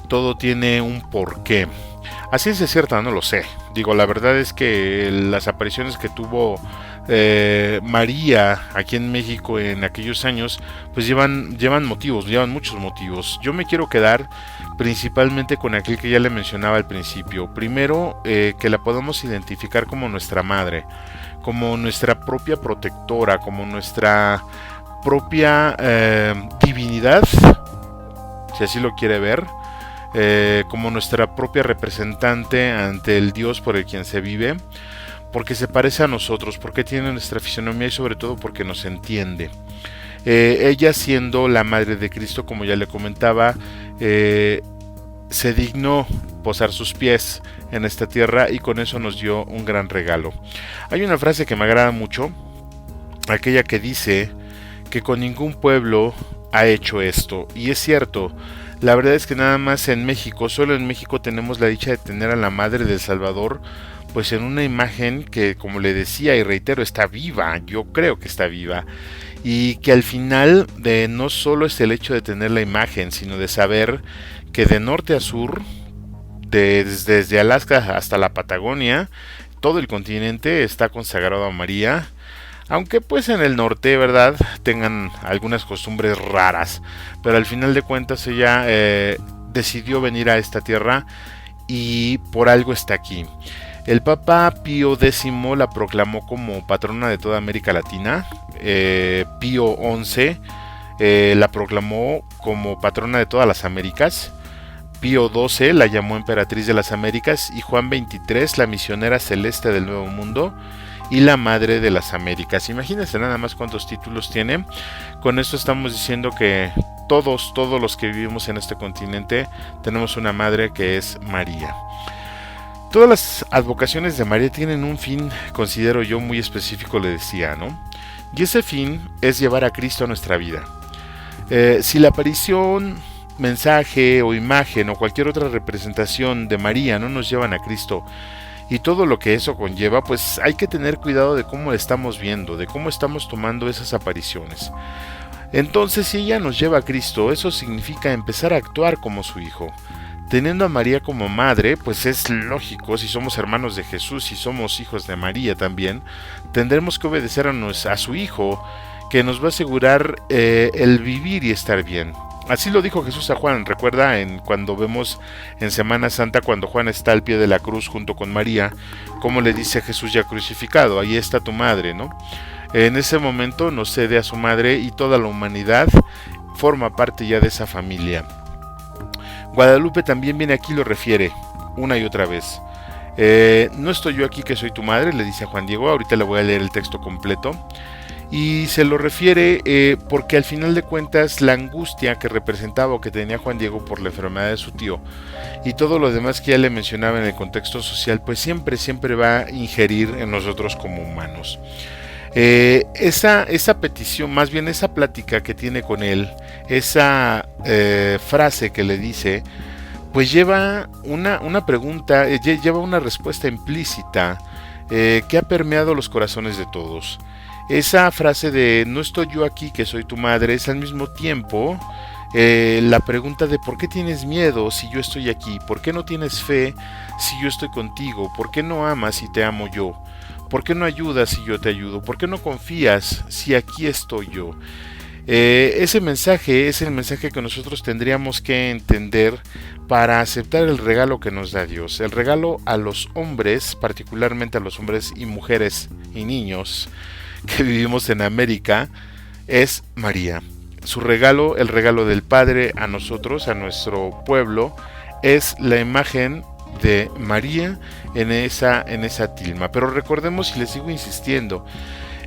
todo tiene un porqué. A ciencia cierta no lo sé. Digo, la verdad es que las apariciones que tuvo María aquí en México en aquellos años, pues llevan motivos, llevan muchos motivos. Yo me quiero quedar principalmente con aquel que ya le mencionaba al principio. Primero, que la podamos identificar como nuestra madre, como nuestra propia protectora, como nuestra propia divinidad, si así lo quiere ver, como nuestra propia representante ante el Dios por el quien se vive, porque se parece a nosotros, porque tiene nuestra fisonomía y sobre todo porque nos entiende. Ella, siendo la madre de Cristo, como ya le comentaba, se dignó posar sus pies en esta tierra y con eso nos dio un gran regalo. Hay una frase que me agrada mucho, aquella que dice que con ningún pueblo ha hecho esto, y es cierto. La verdad es que nada más en México, solo en México tenemos la dicha de tener a la Madre del Salvador, pues en una imagen que, como le decía y reitero, está viva, yo creo que está viva, y que al final no solo es el hecho de tener la imagen, sino de saber que de norte a sur, desde Alaska hasta la Patagonia, todo el continente está consagrado a María. Aunque pues en el norte, ¿verdad?, tengan algunas costumbres raras, pero al final de cuentas ella decidió venir a esta tierra y por algo está aquí. El Papa Pío X la proclamó como patrona de toda América Latina. Pío XI la proclamó como patrona de todas las Américas. Pío XII la llamó emperatriz de las Américas y Juan XXIII la misionera celeste del Nuevo Mundo y la madre de las Américas. Imagínense nada más cuántos títulos tiene. Con esto estamos diciendo que todos los que vivimos en este continente tenemos una madre que es María. Todas las advocaciones de María tienen un fin, considero yo, muy específico, le decía, ¿no? Y ese fin es llevar a Cristo a nuestra vida. Si la aparición, mensaje o imagen o cualquier otra representación de María no nos llevan a Cristo y todo lo que eso conlleva, pues hay que tener cuidado de cómo la estamos viendo, de cómo estamos tomando esas apariciones. Entonces, si ella nos lleva a Cristo, eso significa empezar a actuar como su hijo. Teniendo a María como madre, pues es lógico, si somos hermanos de Jesús, si somos hijos de María también, tendremos que obedecer a su hijo, que nos va a asegurar el vivir y estar bien. Así lo dijo Jesús a Juan, recuerda cuando vemos en Semana Santa, cuando Juan está al pie de la cruz junto con María, cómo le dice Jesús ya crucificado, ahí está tu madre, ¿no? En ese momento nos cede a su madre y toda la humanidad forma parte ya de esa familia. Guadalupe también viene aquí y lo refiere una y otra vez. No estoy yo aquí que soy tu madre, le dice a Juan Diego. Ahorita le voy a leer el texto completo. Y se lo refiere porque al final de cuentas la angustia que representaba o que tenía Juan Diego por la enfermedad de su tío y todo lo demás que ya le mencionaba en el contexto social, pues siempre va a ingerir en nosotros como humanos. Esa petición, más bien esa plática que tiene con él, esa frase que le dice, pues lleva una pregunta, lleva una respuesta implícita que ha permeado los corazones de todos. Esa frase de no estoy yo aquí que soy tu madre es al mismo tiempo la pregunta de ¿por qué tienes miedo si yo estoy aquí? ¿Por qué no tienes fe si yo estoy contigo? ¿Por qué no amas si te amo yo? ¿Por qué no ayudas si yo te ayudo? ¿Por qué no confías si aquí estoy yo? Ese mensaje es el mensaje que nosotros tendríamos que entender para aceptar el regalo que nos da Dios. El regalo a los hombres, particularmente a los hombres y mujeres y niños que vivimos en América, es María. Su regalo, el regalo del Padre a nosotros, a nuestro pueblo, es la imagen de María en esa tilma. Pero recordemos, y les sigo insistiendo,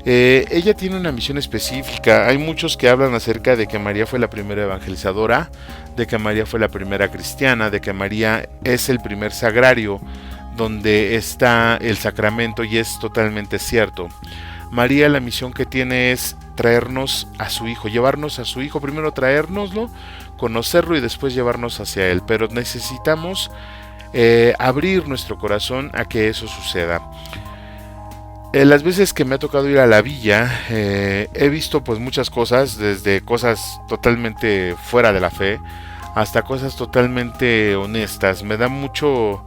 ella tiene una misión específica. Hay muchos que hablan acerca de que María fue la primera evangelizadora, de que María fue la primera cristiana, de que María es el primer sagrario donde está el sacramento, y es totalmente cierto. María, la misión que tiene es traernos a su hijo, llevarnos a su hijo, primero traérnoslo, conocerlo y después llevarnos hacia él, pero necesitamos abrir nuestro corazón a que eso suceda. Las veces que me ha tocado ir a la villa, he visto pues muchas cosas, desde cosas totalmente fuera de la fe hasta cosas totalmente honestas. Me da mucho,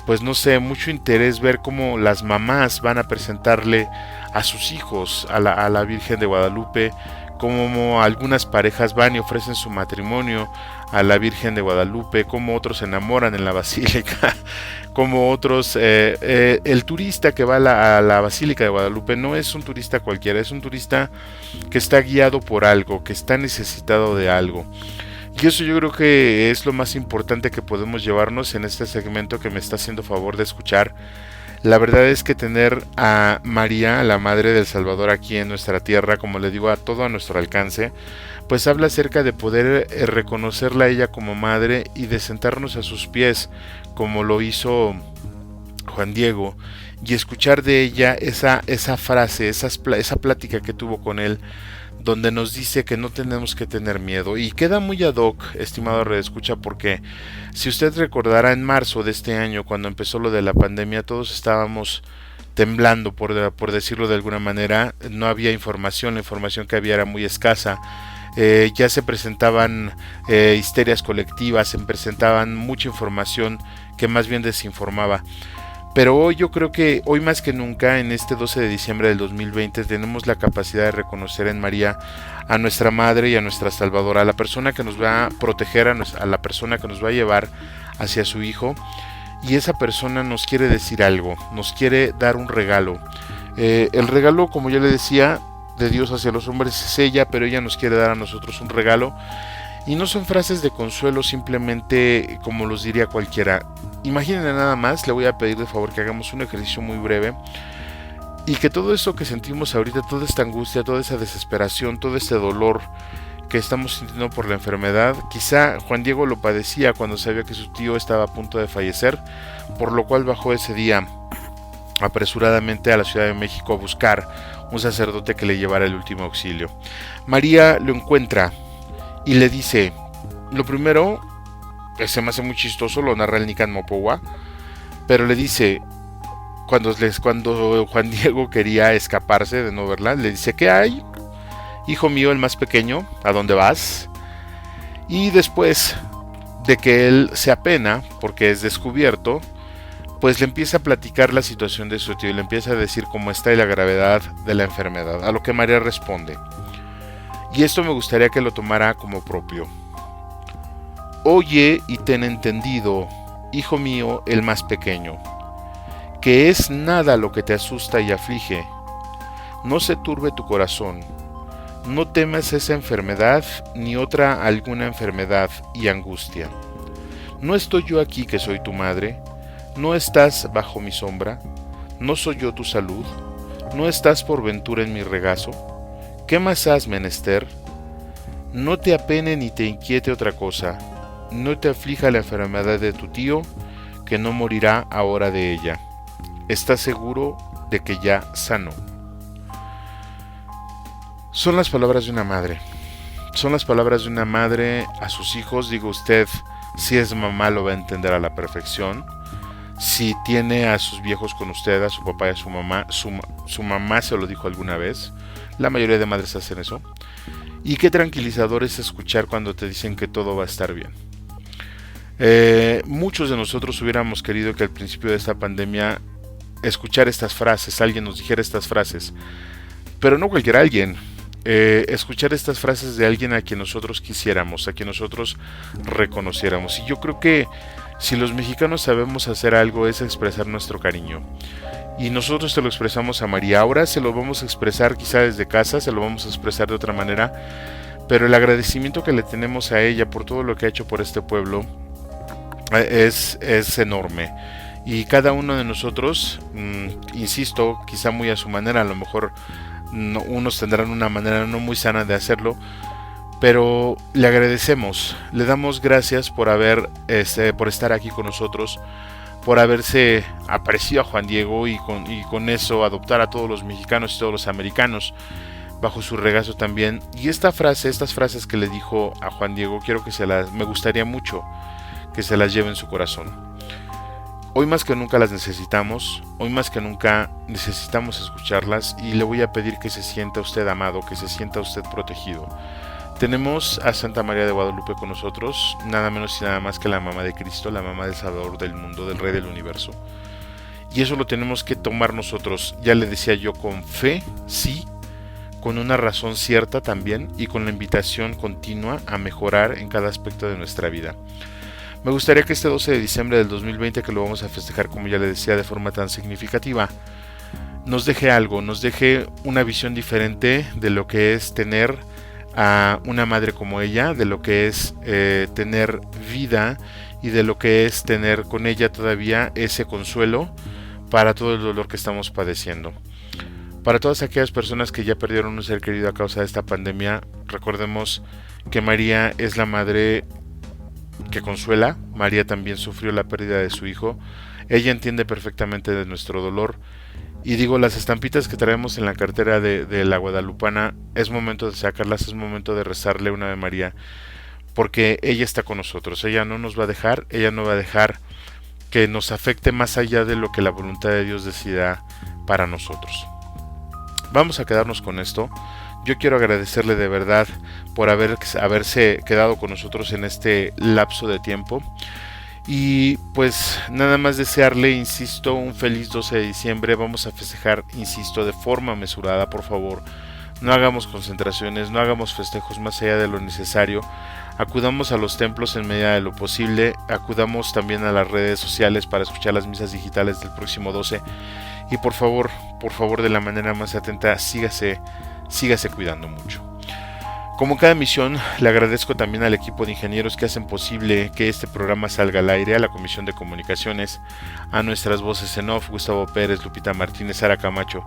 pues no sé, mucho interés ver cómo las mamás van a presentarle a sus hijos a la Virgen de Guadalupe, cómo algunas parejas van y ofrecen su matrimonio a la Virgen de Guadalupe, cómo otros se enamoran en la basílica, como otros, el turista que va a la Basílica de Guadalupe no es un turista cualquiera, es un turista que está guiado por algo, que está necesitado de algo. Y eso yo creo que es lo más importante que podemos llevarnos en este segmento que me está haciendo favor de escuchar. La verdad es que tener a María, la Madre del Salvador, aquí en nuestra tierra, como le digo, a todo a nuestro alcance, pues habla acerca de poder reconocerla a ella como madre y de sentarnos a sus pies, como lo hizo Juan Diego, y escuchar de ella esa frase, esa plática que tuvo con él, donde nos dice que no tenemos que tener miedo. Y queda muy ad hoc, estimado redescucha, porque si usted recordará, en marzo de este año, cuando empezó lo de la pandemia, todos estábamos temblando, por decirlo de alguna manera. No había información, la información que había era muy escasa. Ya se presentaban histerias colectivas, se presentaban mucha información que más bien desinformaba. Pero hoy yo creo que hoy más que nunca, en este 12 de diciembre del 2020, tenemos la capacidad de reconocer en María a nuestra Madre y a nuestra Salvadora, a la persona que nos va a proteger, a la persona que nos va a llevar hacia su Hijo. Y esa persona nos quiere decir algo, nos quiere dar un regalo. El regalo, como yo le decía, de Dios hacia los hombres es ella, pero ella nos quiere dar a nosotros un regalo. Y no son frases de consuelo simplemente como los diría cualquiera. Imaginen nada más, le voy a pedir de favor que hagamos un ejercicio muy breve y que todo eso que sentimos ahorita, toda esta angustia, toda esa desesperación, todo este dolor que estamos sintiendo por la enfermedad, quizá Juan Diego lo padecía cuando sabía que su tío estaba a punto de fallecer, por lo cual bajó ese día apresuradamente a la Ciudad de México a buscar un sacerdote que le llevara el último auxilio. María lo encuentra y le dice, lo primero, se me hace muy chistoso, lo narra el Nican Mopowa, pero le dice, cuando Juan Diego quería escaparse de no verla, le dice, ¿qué hay? Hijo mío, el más pequeño, ¿a dónde vas? Y después de que él se apena, porque es descubierto, pues le empieza a platicar la situación de su tío y le empieza a decir cómo está y la gravedad de la enfermedad, a lo que María responde. Y esto me gustaría que lo tomara como propio. Oye y ten entendido, hijo mío, el más pequeño, que es nada lo que te asusta y aflige, No se turbe tu corazón. No temas esa enfermedad ni otra alguna enfermedad y angustia. ¿No estoy yo aquí que soy tu madre? ¿No estás bajo mi sombra? ¿No soy yo tu salud? ¿No estás por ventura en mi regazo? ¿Qué más has menester? No te apene ni te inquiete otra cosa. No te aflija la enfermedad de tu tío, que no morirá ahora de ella. Estás seguro de que ya sanó. Son las palabras de una madre. Son las palabras de una madre a sus hijos. Digo, usted, si es mamá, lo va a entender a la perfección. Si tiene a sus viejos con usted, a su papá y a su mamá, su mamá se lo dijo alguna vez. La mayoría de madres hacen eso. Y qué tranquilizador es escuchar cuando te dicen que todo va a estar bien. Muchos de nosotros hubiéramos querido que al principio de esta pandemia escuchar estas frases, alguien nos dijera estas frases, pero no cualquier alguien. Escuchar estas frases de alguien a quien nosotros quisiéramos, a quien nosotros reconociéramos. Y yo creo que si los mexicanos sabemos hacer algo es expresar nuestro cariño. Y nosotros se lo expresamos a María. Ahora se lo vamos a expresar quizá desde casa, se lo vamos a expresar de otra manera, pero el agradecimiento que le tenemos a ella por todo lo que ha hecho por este pueblo es enorme. Y cada uno de nosotros, insisto, quizá muy a su manera, a lo mejor unos tendrán una manera no muy sana de hacerlo, pero le agradecemos, le damos gracias por por estar aquí con nosotros, por haberse aparecido a Juan Diego y con eso adoptar a todos los mexicanos y todos los americanos bajo su regazo también. Y estas frases que le dijo a Juan Diego, me gustaría mucho que se las lleve en su corazón. Hoy más que nunca las necesitamos, hoy más que nunca necesitamos escucharlas, y le voy a pedir que se sienta usted amado, que se sienta usted protegido. Tenemos a Santa María de Guadalupe con nosotros, nada menos y nada más que la mamá de Cristo, la mamá del Salvador del mundo, del Rey del universo. Y eso lo tenemos que tomar nosotros, ya le decía yo, con fe, sí, con una razón cierta también, y con la invitación continua a mejorar en cada aspecto de nuestra vida. Me gustaría que este 12 de diciembre del 2020, que lo vamos a festejar, como ya le decía, de forma tan significativa, nos deje algo, nos deje una visión diferente de lo que es tener a una madre como ella, de lo que es tener vida y de lo que es tener con ella todavía ese consuelo para todo el dolor que estamos padeciendo. Para todas aquellas personas que ya perdieron un ser querido a causa de esta pandemia, recordemos que María es la madre que consuela. María también sufrió la pérdida de su hijo. Ella entiende perfectamente de nuestro dolor. Y digo, las estampitas que traemos en la cartera de la guadalupana, es momento de sacarlas, es momento de rezarle una Ave María, porque ella está con nosotros, ella no nos va a dejar, ella no va a dejar que nos afecte más allá de lo que la voluntad de Dios decida para nosotros. Vamos a quedarnos con esto. Yo quiero agradecerle de verdad por haberse quedado con nosotros en este lapso de tiempo. Y pues nada más desearle, insisto, un feliz 12 de diciembre. Vamos a festejar, insisto, de forma mesurada, por favor. No hagamos concentraciones, no hagamos festejos más allá de lo necesario. Acudamos a los templos en medida de lo posible. Acudamos también a las redes sociales para escuchar las misas digitales del próximo 12. Y por favor, de la manera más atenta, sígase cuidando mucho. Como cada emisión, le agradezco también al equipo de ingenieros que hacen posible que este programa salga al aire, a la Comisión de Comunicaciones, a nuestras voces en off, Gustavo Pérez, Lupita Martínez, Sara Camacho,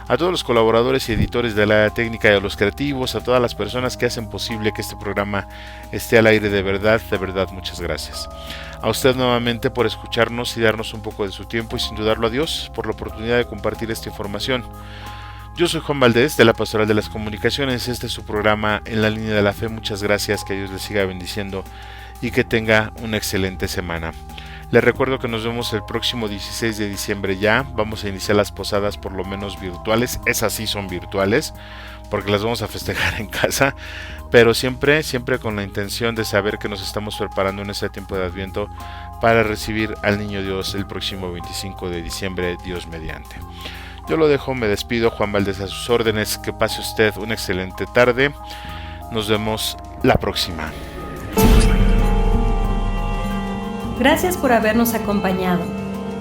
a todos los colaboradores y editores de la técnica y a los creativos, a todas las personas que hacen posible que este programa esté al aire. De verdad, muchas gracias. A usted nuevamente por escucharnos y darnos un poco de su tiempo, y sin dudarlo a Dios por la oportunidad de compartir esta información. Yo soy Juan Valdés, de la Pastoral de las Comunicaciones. Este es su programa En la Línea de la Fe. Muchas gracias, que Dios les siga bendiciendo y que tenga una excelente semana. Les recuerdo que nos vemos el próximo 16 de diciembre ya. Vamos a iniciar las posadas, por lo menos virtuales. Esas sí son virtuales, porque las vamos a festejar en casa, pero siempre con la intención de saber que nos estamos preparando en este tiempo de Adviento para recibir al Niño Dios el próximo 25 de diciembre, Dios mediante. Yo lo dejo, me despido, Juan Valdés a sus órdenes. Que pase usted una excelente tarde. Nos vemos la próxima. Gracias por habernos acompañado.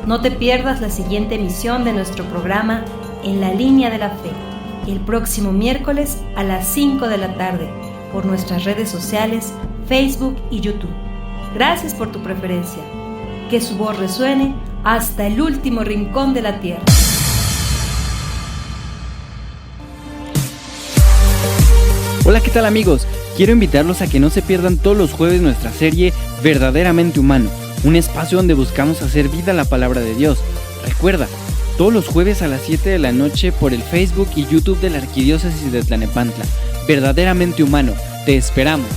No te pierdas la siguiente emisión de nuestro programa En la Línea de la Fe. el próximo miércoles a las 5 de la tarde por nuestras redes sociales, Facebook y YouTube. Gracias por tu preferencia. Que su voz resuene hasta el último rincón de la tierra. Hola, ¿qué tal amigos? Quiero invitarlos a que no se pierdan todos los jueves nuestra serie Verdaderamente Humano, un espacio donde buscamos hacer vida a la palabra de Dios. Recuerda, todos los jueves a las 7 de la noche por el Facebook y YouTube de la Arquidiócesis de Tlalnepantla. Verdaderamente Humano, te esperamos.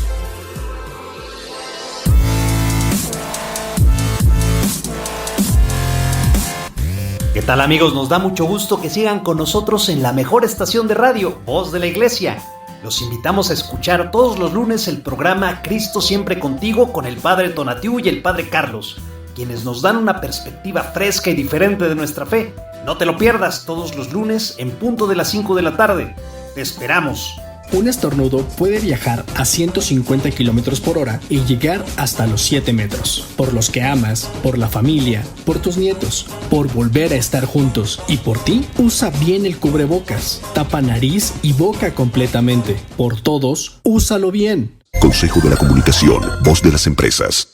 ¿Qué tal amigos? Nos da mucho gusto que sigan con nosotros en la mejor estación de radio, Voz de la Iglesia. Los invitamos a escuchar todos los lunes el programa Cristo Siempre Contigo con el Padre Tonatiuh y el Padre Carlos, quienes nos dan una perspectiva fresca y diferente de nuestra fe. No te lo pierdas todos los lunes en punto de las 5 de la tarde. Te esperamos. Un estornudo puede viajar a 150 km por hora y llegar hasta los 7 metros. Por los que amas, por la familia, por tus nietos, por volver a estar juntos y por ti, usa bien el cubrebocas. Tapa nariz y boca completamente. Por todos, úsalo bien. Consejo de la Comunicación, Voz de las Empresas.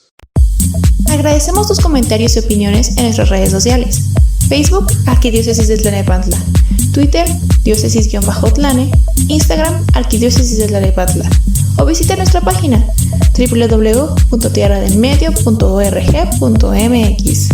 Agradecemos tus comentarios y opiniones en nuestras redes sociales. Facebook, Arquidiócesis de Tlalnepantla. Twitter, diócesis-tlane. Instagram, Arquidiócesis de Tlalnepantla. O visita nuestra página www.tierradelmedio.org.mx.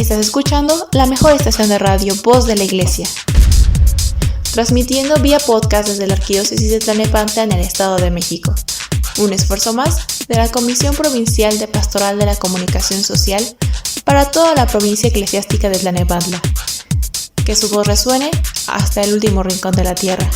Estás escuchando la mejor estación de radio, Voz de la Iglesia, transmitiendo vía podcast desde la Arquidiócesis de Tlalnepantla en el Estado de México. Un esfuerzo más de la Comisión Provincial de Pastoral de la Comunicación Social para toda la provincia eclesiástica de Tlalnepantla. Que su voz resuene hasta el último rincón de la tierra.